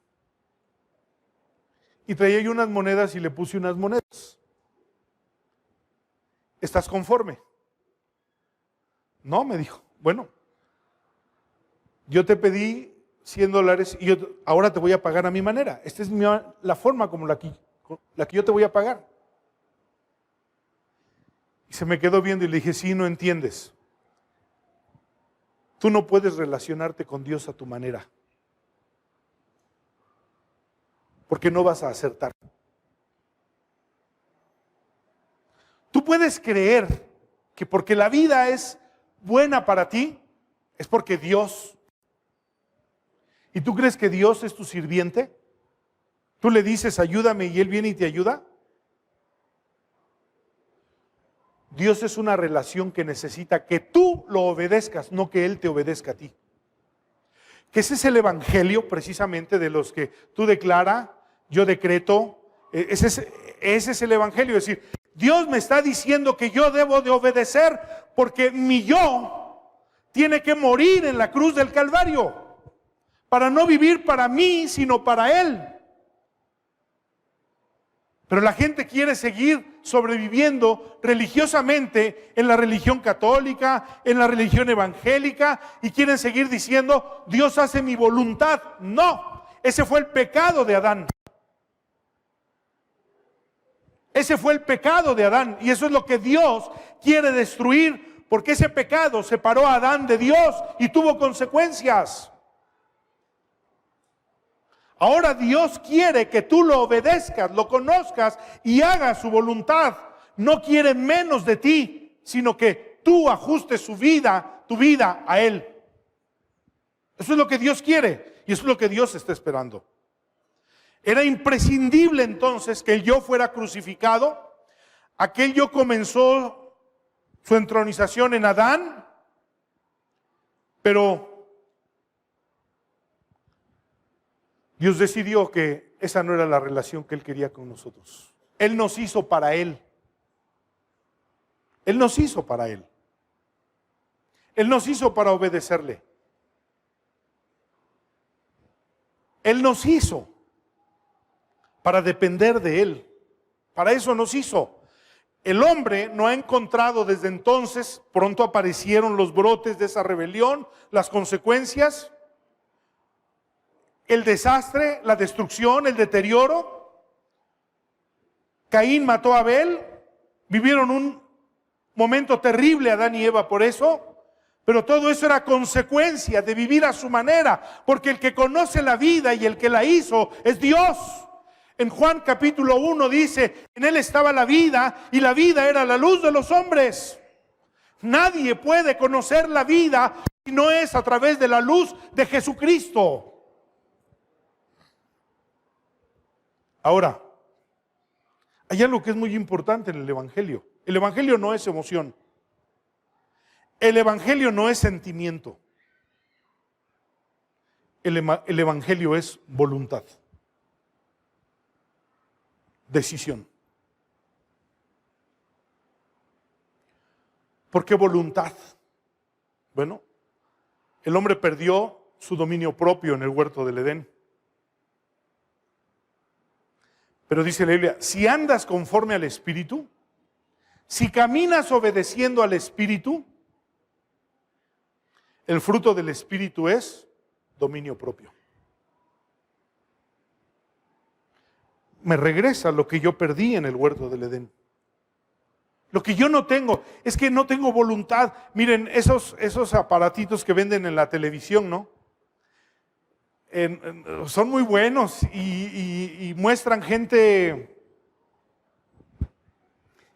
Speaker 1: Y traía yo unas monedas y le puse unas monedas. ¿Estás conforme? No, me dijo, bueno, yo te pedí $100 y ahora te voy a pagar a mi manera. Esta es la forma como la que yo te voy a pagar. Y se me quedó viendo y le dije, sí, no entiendes. Tú no puedes relacionarte con Dios a tu manera, porque no vas a acertar. Tú puedes creer que porque la vida es buena para ti, es porque Dios. ¿Y tú crees que Dios es tu sirviente? ¿Tú le dices, ayúdame, y Él viene y te ayuda? Dios es una relación que necesita que tú lo obedezcas, no que Él te obedezca a ti. Que ese es el evangelio precisamente de los que tú declara, yo decreto. Ese es el evangelio, es decir, Dios me está diciendo que yo debo de obedecer porque mi yo tiene que morir en la cruz del Calvario para no vivir para mí, sino para Él. Pero la gente quiere seguir sobreviviendo religiosamente en la religión católica, en la religión evangélica, y quieren seguir diciendo, Dios hace mi voluntad. No, ese fue el pecado de Adán. Ese fue el pecado de Adán, y eso es lo que Dios quiere destruir, porque ese pecado separó a Adán de Dios y tuvo consecuencias. Ahora Dios quiere que tú lo obedezcas, lo conozcas y hagas su voluntad. No quiere menos de ti, sino que tú ajustes tu vida a Él. Eso es lo que Dios quiere y eso es lo que Dios está esperando. Era imprescindible entonces que el yo fuera crucificado. Aquel yo comenzó su entronización en Adán, pero Dios decidió que esa no era la relación que Él quería con nosotros. Él nos hizo para Él. Él nos hizo para Él. Él nos hizo para obedecerle. Él nos hizo para depender de Él. Para eso nos hizo. El hombre no ha encontrado desde entonces, pronto aparecieron los brotes de esa rebelión, las consecuencias, el desastre, la destrucción, el deterioro. Caín mató a Abel, vivieron un momento terrible Adán y Eva por eso, pero todo eso era consecuencia de vivir a su manera, porque el que conoce la vida y el que la hizo es Dios. En Juan capítulo 1 dice, en Él estaba la vida y la vida era la luz de los hombres. Nadie puede conocer la vida si no es a través de la luz de Jesucristo. Ahora, hay algo que es muy importante en el Evangelio. El Evangelio no es emoción. El Evangelio no es sentimiento. El Evangelio es voluntad. Decisión. ¿Por qué voluntad? Bueno, el hombre perdió su dominio propio en el huerto del Edén. Pero dice la Biblia, si andas conforme al Espíritu, si caminas obedeciendo al Espíritu, el fruto del Espíritu es dominio propio. Me regresa lo que yo perdí en el huerto del Edén. Lo que yo no tengo, es que no tengo voluntad. Miren, esos aparatitos que venden en la televisión, ¿no? Son muy buenos y muestran gente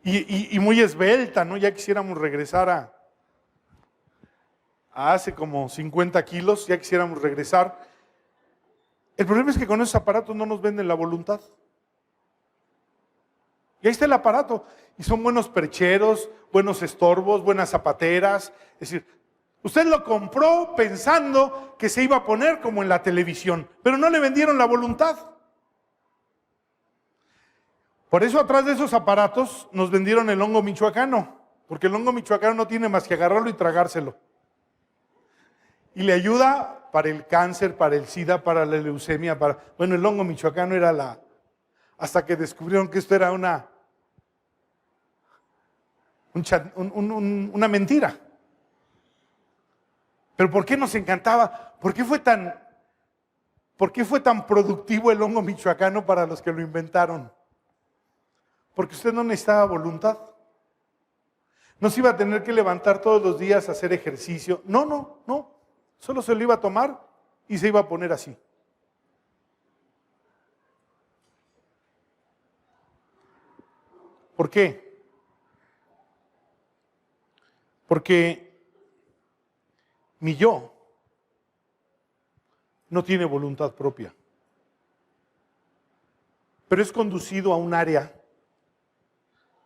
Speaker 1: y muy esbelta, ¿no? Ya quisiéramos regresar a hace como 50 kilos, ya quisiéramos regresar. El problema es que con esos aparatos no nos venden la voluntad. Y ahí está el aparato. Y son buenos percheros, buenos estorbos, buenas zapateras. Es decir, usted lo compró pensando que se iba a poner como en la televisión, pero no le vendieron la voluntad. Por eso atrás de esos aparatos nos vendieron el hongo michoacano, porque el hongo michoacano no tiene más que agarrarlo y tragárselo. Y le ayuda para el cáncer, para el SIDA, para la leucemia, bueno, el hongo michoacano era hasta que descubrieron que esto era una mentira. Pero ¿por qué nos encantaba? ¿Por qué fue tan productivo el hongo michoacano para los que lo inventaron? Porque usted no necesitaba voluntad. No se iba a tener que levantar todos los días a hacer ejercicio. No. Solo se lo iba a tomar y se iba a poner así. ¿Por qué? Porque mi yo no tiene voluntad propia, pero es conducido a un área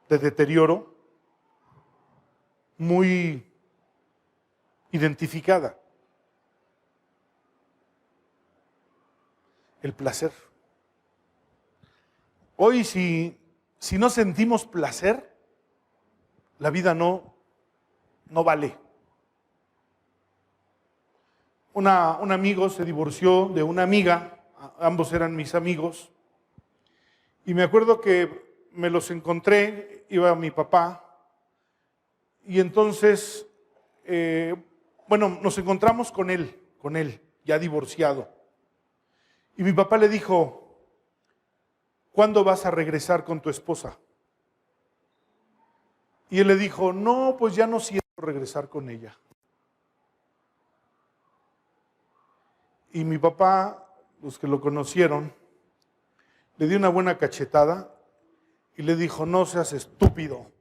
Speaker 1: de deterioro muy identificada. El placer. Hoy si no sentimos placer, la vida no vale. Un amigo se divorció de una amiga, ambos eran mis amigos, y me acuerdo que me los encontré, iba mi papá, y entonces, nos encontramos con él, ya divorciado. Y mi papá le dijo, ¿cuándo vas a regresar con tu esposa? Y él le dijo, no, pues ya no siento regresar con ella. Y mi papá, los que lo conocieron, le dio una buena cachetada y le dijo, no seas estúpido,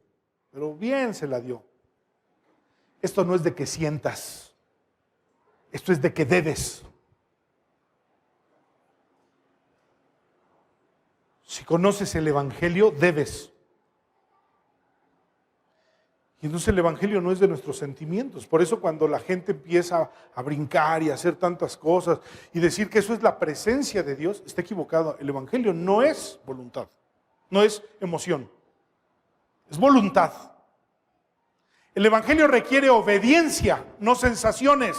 Speaker 1: pero bien se la dio. Esto no es de que sientas, esto es de que debes. Si conoces el Evangelio, debes. Y entonces el Evangelio no es de nuestros sentimientos. Por eso cuando la gente empieza a brincar y a hacer tantas cosas y decir que eso es la presencia de Dios, está equivocado. El Evangelio no es voluntad, no es emoción, es voluntad. El Evangelio requiere obediencia, no sensaciones.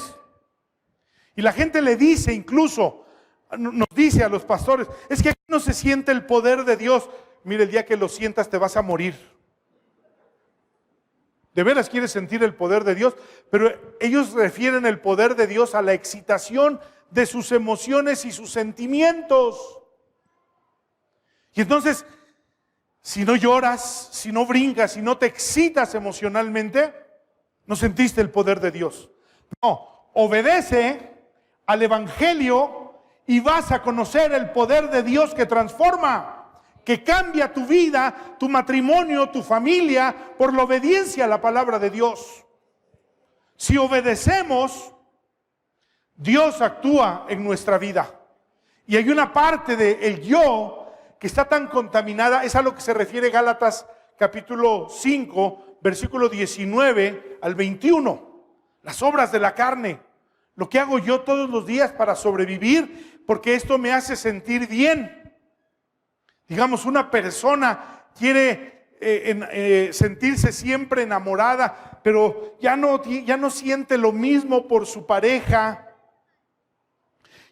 Speaker 1: Y la gente le dice incluso, nos dice a los pastores, es que aquí no se siente el poder de Dios. Mire, el día que lo sientas te vas a morir. ¿De veras quieres sentir el poder de Dios? Pero ellos refieren el poder de Dios a la excitación de sus emociones y sus sentimientos. Y entonces, si no lloras, si no brincas, si no te excitas emocionalmente, no sentiste el poder de Dios. No, obedece al Evangelio y vas a conocer el poder de Dios que transforma, que cambia tu vida, tu matrimonio, tu familia, por la obediencia a la palabra de Dios. Si obedecemos, Dios actúa en nuestra vida. Y hay una parte del yo que está tan contaminada, es a lo que se refiere Gálatas capítulo 5, versículo 19 al 21. Las obras de la carne, lo que hago yo todos los días para sobrevivir, porque esto me hace sentir bien. Digamos, una persona quiere sentirse siempre enamorada, pero ya no siente lo mismo por su pareja.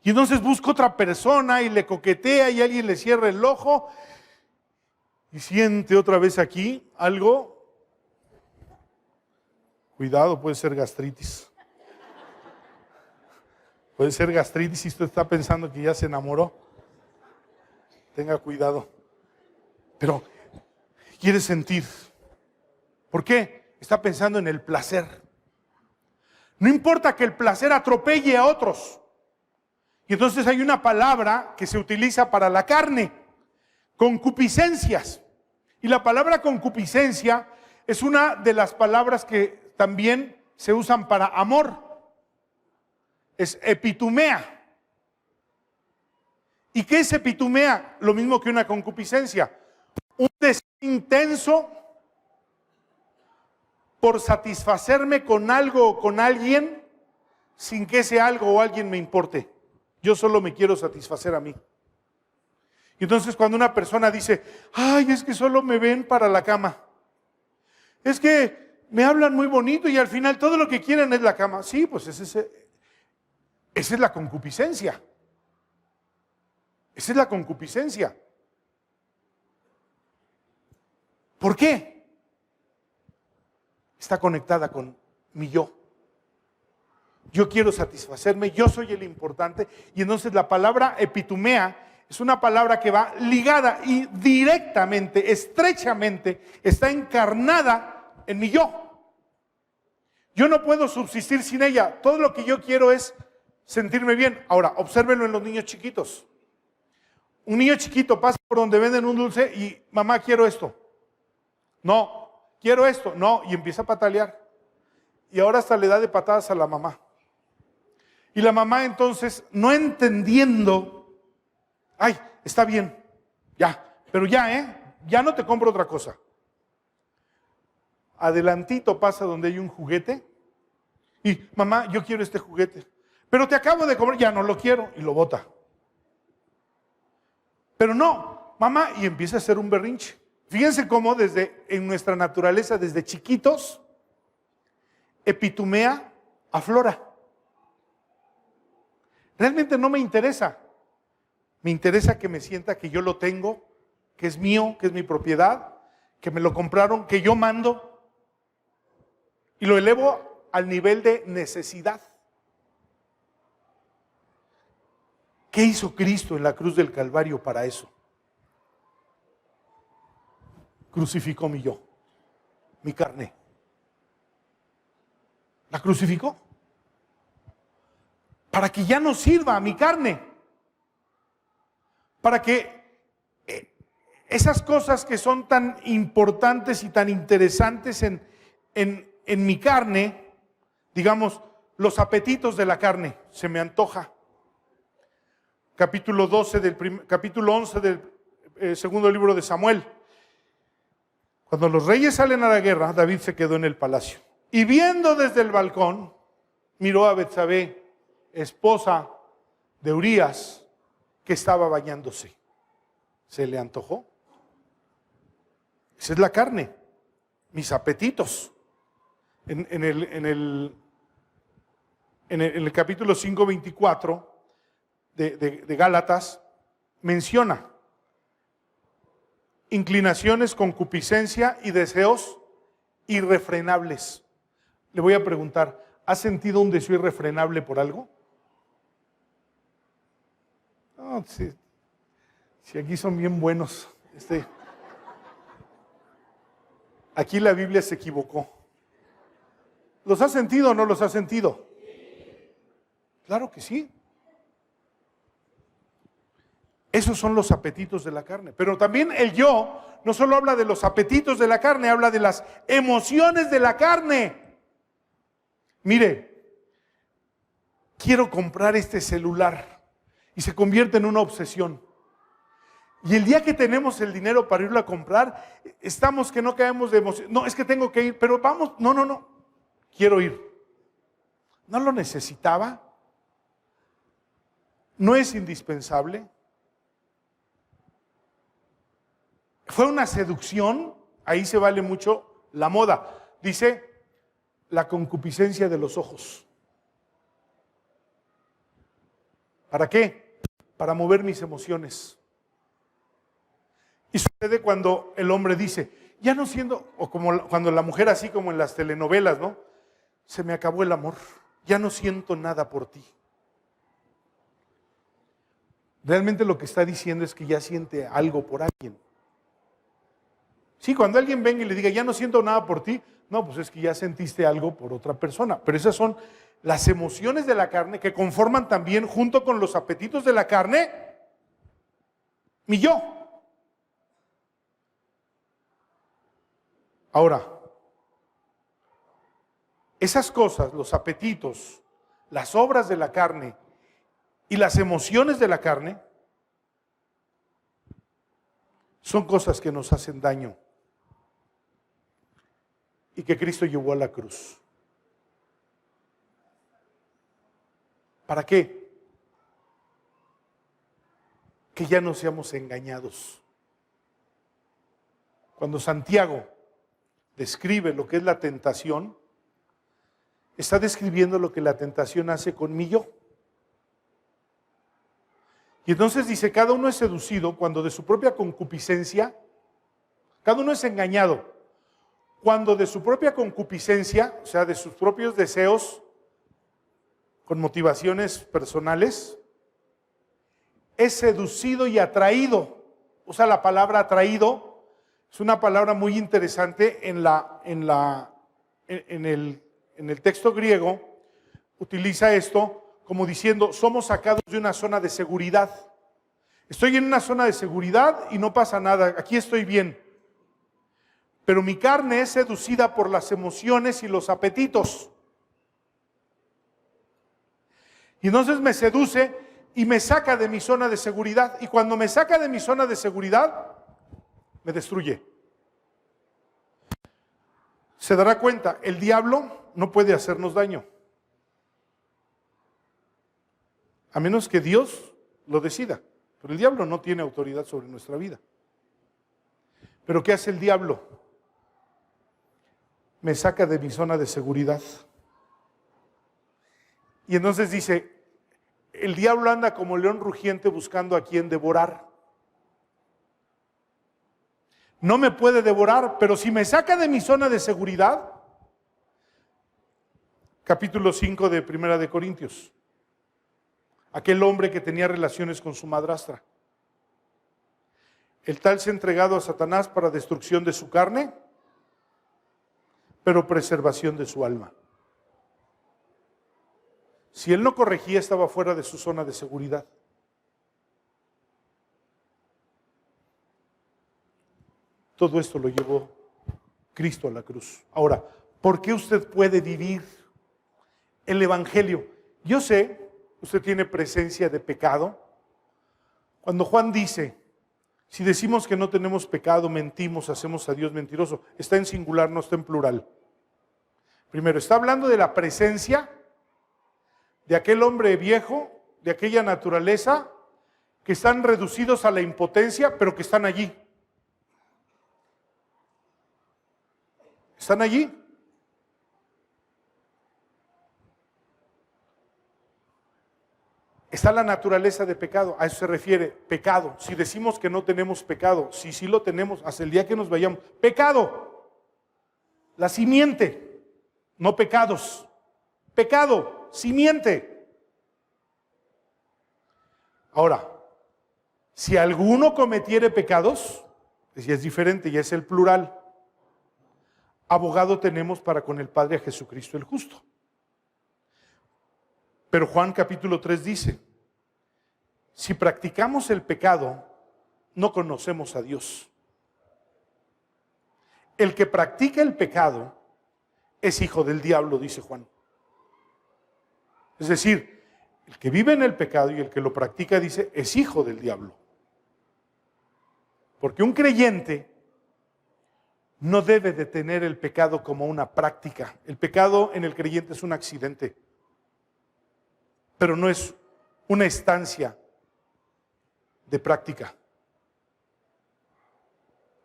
Speaker 1: Y entonces busca otra persona y le coquetea y alguien le cierra el ojo y siente otra vez aquí algo. Cuidado, puede ser gastritis. Puede ser gastritis si usted está pensando que ya se enamoró. Tenga cuidado. Pero quiere sentir. ¿Por qué? Está pensando en el placer. No importa que el placer atropelle a otros. Y entonces hay una palabra que se utiliza para la carne, concupiscencias. Y la palabra concupiscencia es una de las palabras que también se usan para amor. Es epitumea. ¿Y qué es epitumea? Lo mismo que una concupiscencia. Un deseo intenso por satisfacerme con algo o con alguien sin que ese algo o alguien me importe. Yo solo me quiero satisfacer a mí. Y entonces cuando una persona dice, ay, es que solo me ven para la cama. Es que me hablan muy bonito y al final todo lo que quieren es la cama. Sí, pues esa es la concupiscencia. Esa es la concupiscencia. ¿Por qué? Está conectada con mi yo. Yo quiero satisfacerme, yo soy el importante. Y entonces la palabra epitumea es una palabra que va ligada y directamente, estrechamente, está encarnada en mi yo. Yo no puedo subsistir sin ella. Todo lo que yo quiero es sentirme bien. Ahora, obsérvenlo en los niños chiquitos. Un niño chiquito pasa por donde venden un dulce y mamá, quiero esto. No, quiero esto. No, y empieza a patalear. Y ahora hasta le da de patadas a la mamá. Y la mamá entonces, no entendiendo, ay, está bien, ya, pero ya, ya no te compro otra cosa. Adelantito pasa donde hay un juguete y mamá, yo quiero este juguete, pero te acabo de comprar, ya no lo quiero, y lo bota. Pero no, mamá, y empieza a hacer un berrinche. Fíjense cómo en nuestra naturaleza, desde chiquitos, epitumea aflora. Realmente no me interesa. Me interesa que me sienta que yo lo tengo, que es mío, que es mi propiedad, que me lo compraron, que yo mando. Y lo elevo al nivel de necesidad. ¿Qué hizo Cristo en la cruz del Calvario para eso? Crucificó mi yo, mi carne. ¿La crucificó? Para que ya no sirva a mi carne. Para que esas cosas que son tan importantes y tan interesantes en mi carne, digamos, los apetitos de la carne, se me antoja. Capítulo 11 del segundo libro de Samuel. Cuando los reyes salen a la guerra, David se quedó en el palacio. Y viendo desde el balcón, miró a Betsabé, esposa de Urías, que estaba bañándose. ¿Se le antojó? Esa es la carne, mis apetitos. En el capítulo 5:24 de Gálatas menciona inclinaciones, concupiscencia y deseos irrefrenables. Le voy a preguntar, ¿has sentido un deseo irrefrenable por algo? No, si aquí son bien buenos. Aquí la Biblia se equivocó. ¿Los has sentido o no los has sentido? Claro que sí. Esos son los apetitos de la carne. Pero también el yo no solo habla de los apetitos de la carne, habla de las emociones de la carne. Mire, quiero comprar este celular y se convierte en una obsesión. Y el día que tenemos el dinero para irlo a comprar, estamos que no caemos de emoción. No, es que tengo que ir, pero vamos, no, quiero ir. ¿No lo necesitaba? ¿No es indispensable? ¿Fue una seducción? Ahí se vale mucho la moda. Dice, la concupiscencia de los ojos. ¿Para qué? Para mover mis emociones. Y sucede cuando el hombre dice, ya no siendo, o como cuando la mujer así como en las telenovelas, ¿no? Se me acabó el amor, ya no siento nada por ti. Realmente lo que está diciendo es que ya siente algo por alguien. Sí, cuando alguien venga y le diga, ya no siento nada por ti, no, pues es que ya sentiste algo por otra persona. Pero esas son las emociones de la carne que conforman también, junto con los apetitos de la carne, mi yo. Ahora, esas cosas, los apetitos, las obras de la carne y las emociones de la carne, son cosas que nos hacen daño y que Cristo llevó a la cruz. ¿Para qué? Que ya no seamos engañados. Cuando Santiago describe lo que es la tentación, está describiendo lo que la tentación hace con mi yo. Y entonces dice, cada uno es seducido cuando de su propia concupiscencia, cada uno es engañado, cuando de su propia concupiscencia, o sea, de sus propios deseos, con motivaciones personales, es seducido y atraído. Usa la palabra atraído, es una palabra muy interesante en el texto griego. Utiliza esto como diciendo, somos sacados de una zona de seguridad. Estoy en una zona de seguridad y no pasa nada, aquí estoy bien. Pero mi carne es seducida por las emociones y los apetitos. Y entonces me seduce y me saca de mi zona de seguridad. Y cuando me saca de mi zona de seguridad, me destruye. Se dará cuenta, el diablo no puede hacernos daño. A menos que Dios lo decida. Pero el diablo no tiene autoridad sobre nuestra vida. ¿Pero qué hace el diablo? Me saca de mi zona de seguridad. Y entonces dice, el diablo anda como león rugiente buscando a quien devorar. No me puede devorar, pero si me saca de mi zona de seguridad, capítulo 5 de Primera de Corintios, aquel hombre que tenía relaciones con su madrastra. El tal se ha entregado a Satanás para destrucción de su carne, pero preservación de su alma. Si él no corregía, estaba fuera de su zona de seguridad. Todo esto lo llevó Cristo a la cruz. Ahora, ¿por qué usted puede vivir el Evangelio? Yo sé, usted tiene presencia de pecado. Cuando Juan dice, si decimos que no tenemos pecado, mentimos, hacemos a Dios mentiroso. Está en singular, no está en plural. Primero, está hablando de la presencia de aquel hombre viejo, de aquella naturaleza, que están reducidos a la impotencia, pero que están allí. Están allí. Está la naturaleza de pecado, a eso se refiere, pecado. Si decimos que no tenemos pecado, si sí lo tenemos, hasta el día que nos vayamos. Pecado, la simiente, no pecados. Pecado, simiente. Ahora, si alguno cometiere pecados, ya es diferente, ya es el plural. Abogado tenemos para con el Padre a Jesucristo el justo. Pero Juan capítulo 3 dice, si practicamos el pecado, no conocemos a Dios. El que practica el pecado es hijo del diablo, dice Juan. Es decir, el que vive en el pecado y el que lo practica, dice, es hijo del diablo. Porque un creyente no debe de tener el pecado como una práctica. El pecado en el creyente es un accidente, pero no es una estancia de práctica.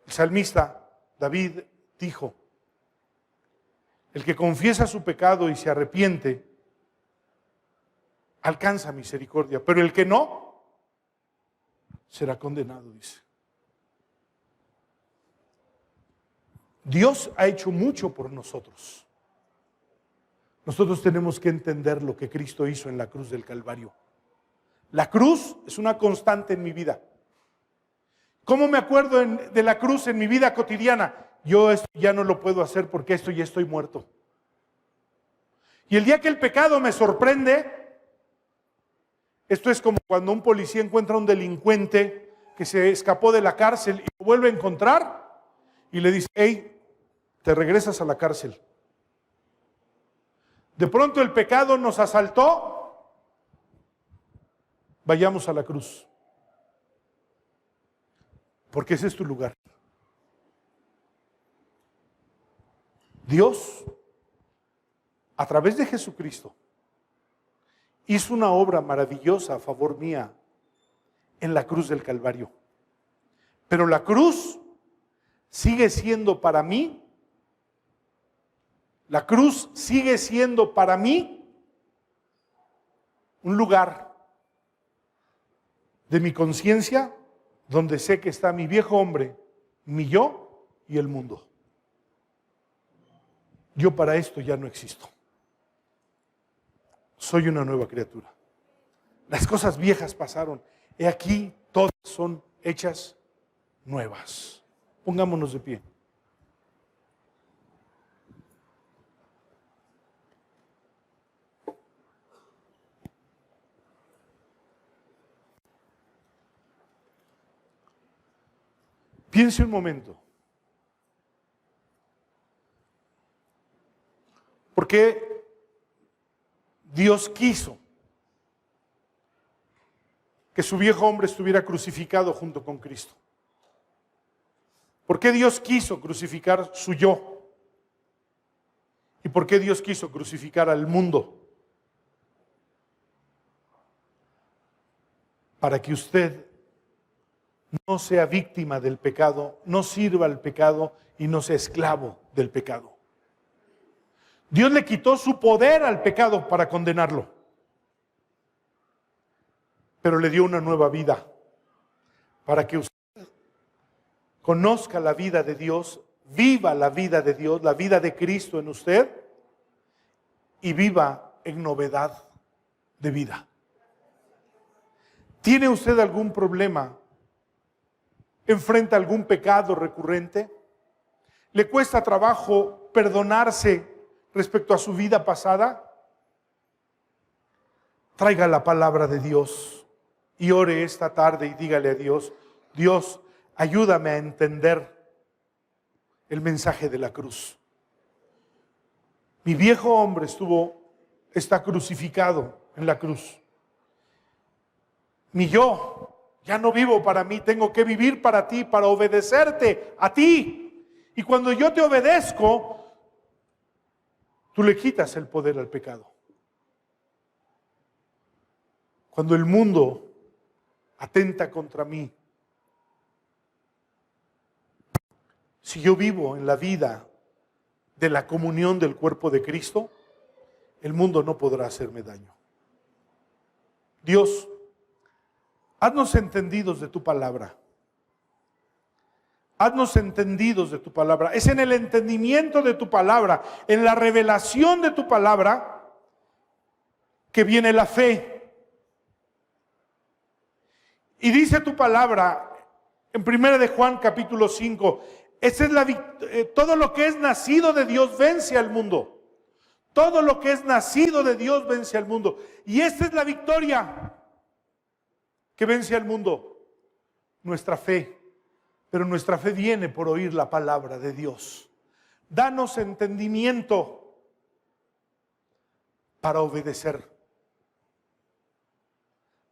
Speaker 1: El salmista David dijo, el que confiesa su pecado y se arrepiente, alcanza misericordia, pero el que no, será condenado, dice. Dios ha hecho mucho por nosotros. Nosotros tenemos que entender lo que Cristo hizo en la cruz del Calvario. La cruz es una constante en mi vida. ¿Cómo me acuerdo de la cruz en mi vida cotidiana? Yo esto ya no lo puedo hacer porque esto ya estoy muerto. Y el día que el pecado me sorprende, esto es como cuando un policía encuentra a un delincuente que se escapó de la cárcel y lo vuelve a encontrar y le dice, hey, te regresas a la cárcel. De pronto el pecado nos asaltó, vayamos a la cruz. Porque ese es tu lugar. Dios, a través de Jesucristo, hizo una obra maravillosa a favor mía en la cruz del Calvario. Pero la cruz sigue siendo para mí, la cruz sigue siendo para mí un lugar de mi conciencia donde sé que está mi viejo hombre, mi yo y el mundo. Yo para esto ya no existo. soy una nueva criatura. Las cosas viejas pasaron. He aquí, todas son hechas nuevas. Pongámonos de pie. Piense un momento. ¿Por qué Dios quiso que su viejo hombre estuviera crucificado junto con Cristo? ¿Por qué Dios quiso crucificar su yo? ¿Y por qué Dios quiso crucificar al mundo? Para que usted no sea víctima del pecado, no sirva al pecado y no sea esclavo del pecado. Dios le quitó su poder al pecado para condenarlo, pero le dio una nueva vida para que usted conozca la vida de Dios, viva la vida de Dios, la vida de Cristo en usted y viva en novedad de vida. ¿Tiene usted algún problema? ¿Enfrenta algún pecado recurrente? ¿Le cuesta trabajo perdonarse respecto a su vida pasada? Traiga la palabra de Dios y ore esta tarde y dígale a Dios: Dios, ayúdame a entender el mensaje de la cruz. Mi viejo hombre está crucificado en la cruz. Mi yo ya no vivo para mí, tengo que vivir para ti, para obedecerte a ti. Y cuando yo te obedezco, tú le quitas el poder al pecado. Cuando el mundo atenta contra mí, si yo vivo en la vida de la comunión del cuerpo de Cristo, el mundo no podrá hacerme daño. Dios, haznos entendidos de tu palabra. Haznos entendidos de tu palabra. Es en el entendimiento de tu palabra, en la revelación de tu palabra, que viene la fe. Y dice tu palabra en 1 de Juan capítulo 5, todo lo que es nacido de Dios vence al mundo. Todo lo que es nacido de Dios vence al mundo. Y esta es la victoria que vence al mundo, nuestra fe. Pero nuestra fe viene por oír la palabra de Dios. Danos entendimiento para obedecer.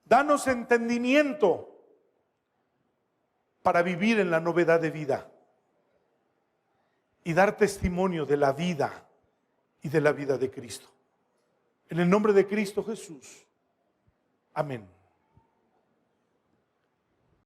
Speaker 1: Danos entendimiento para vivir en la novedad de vida y dar testimonio de la vida y de la vida de Cristo. En el nombre de Cristo Jesús. Amén.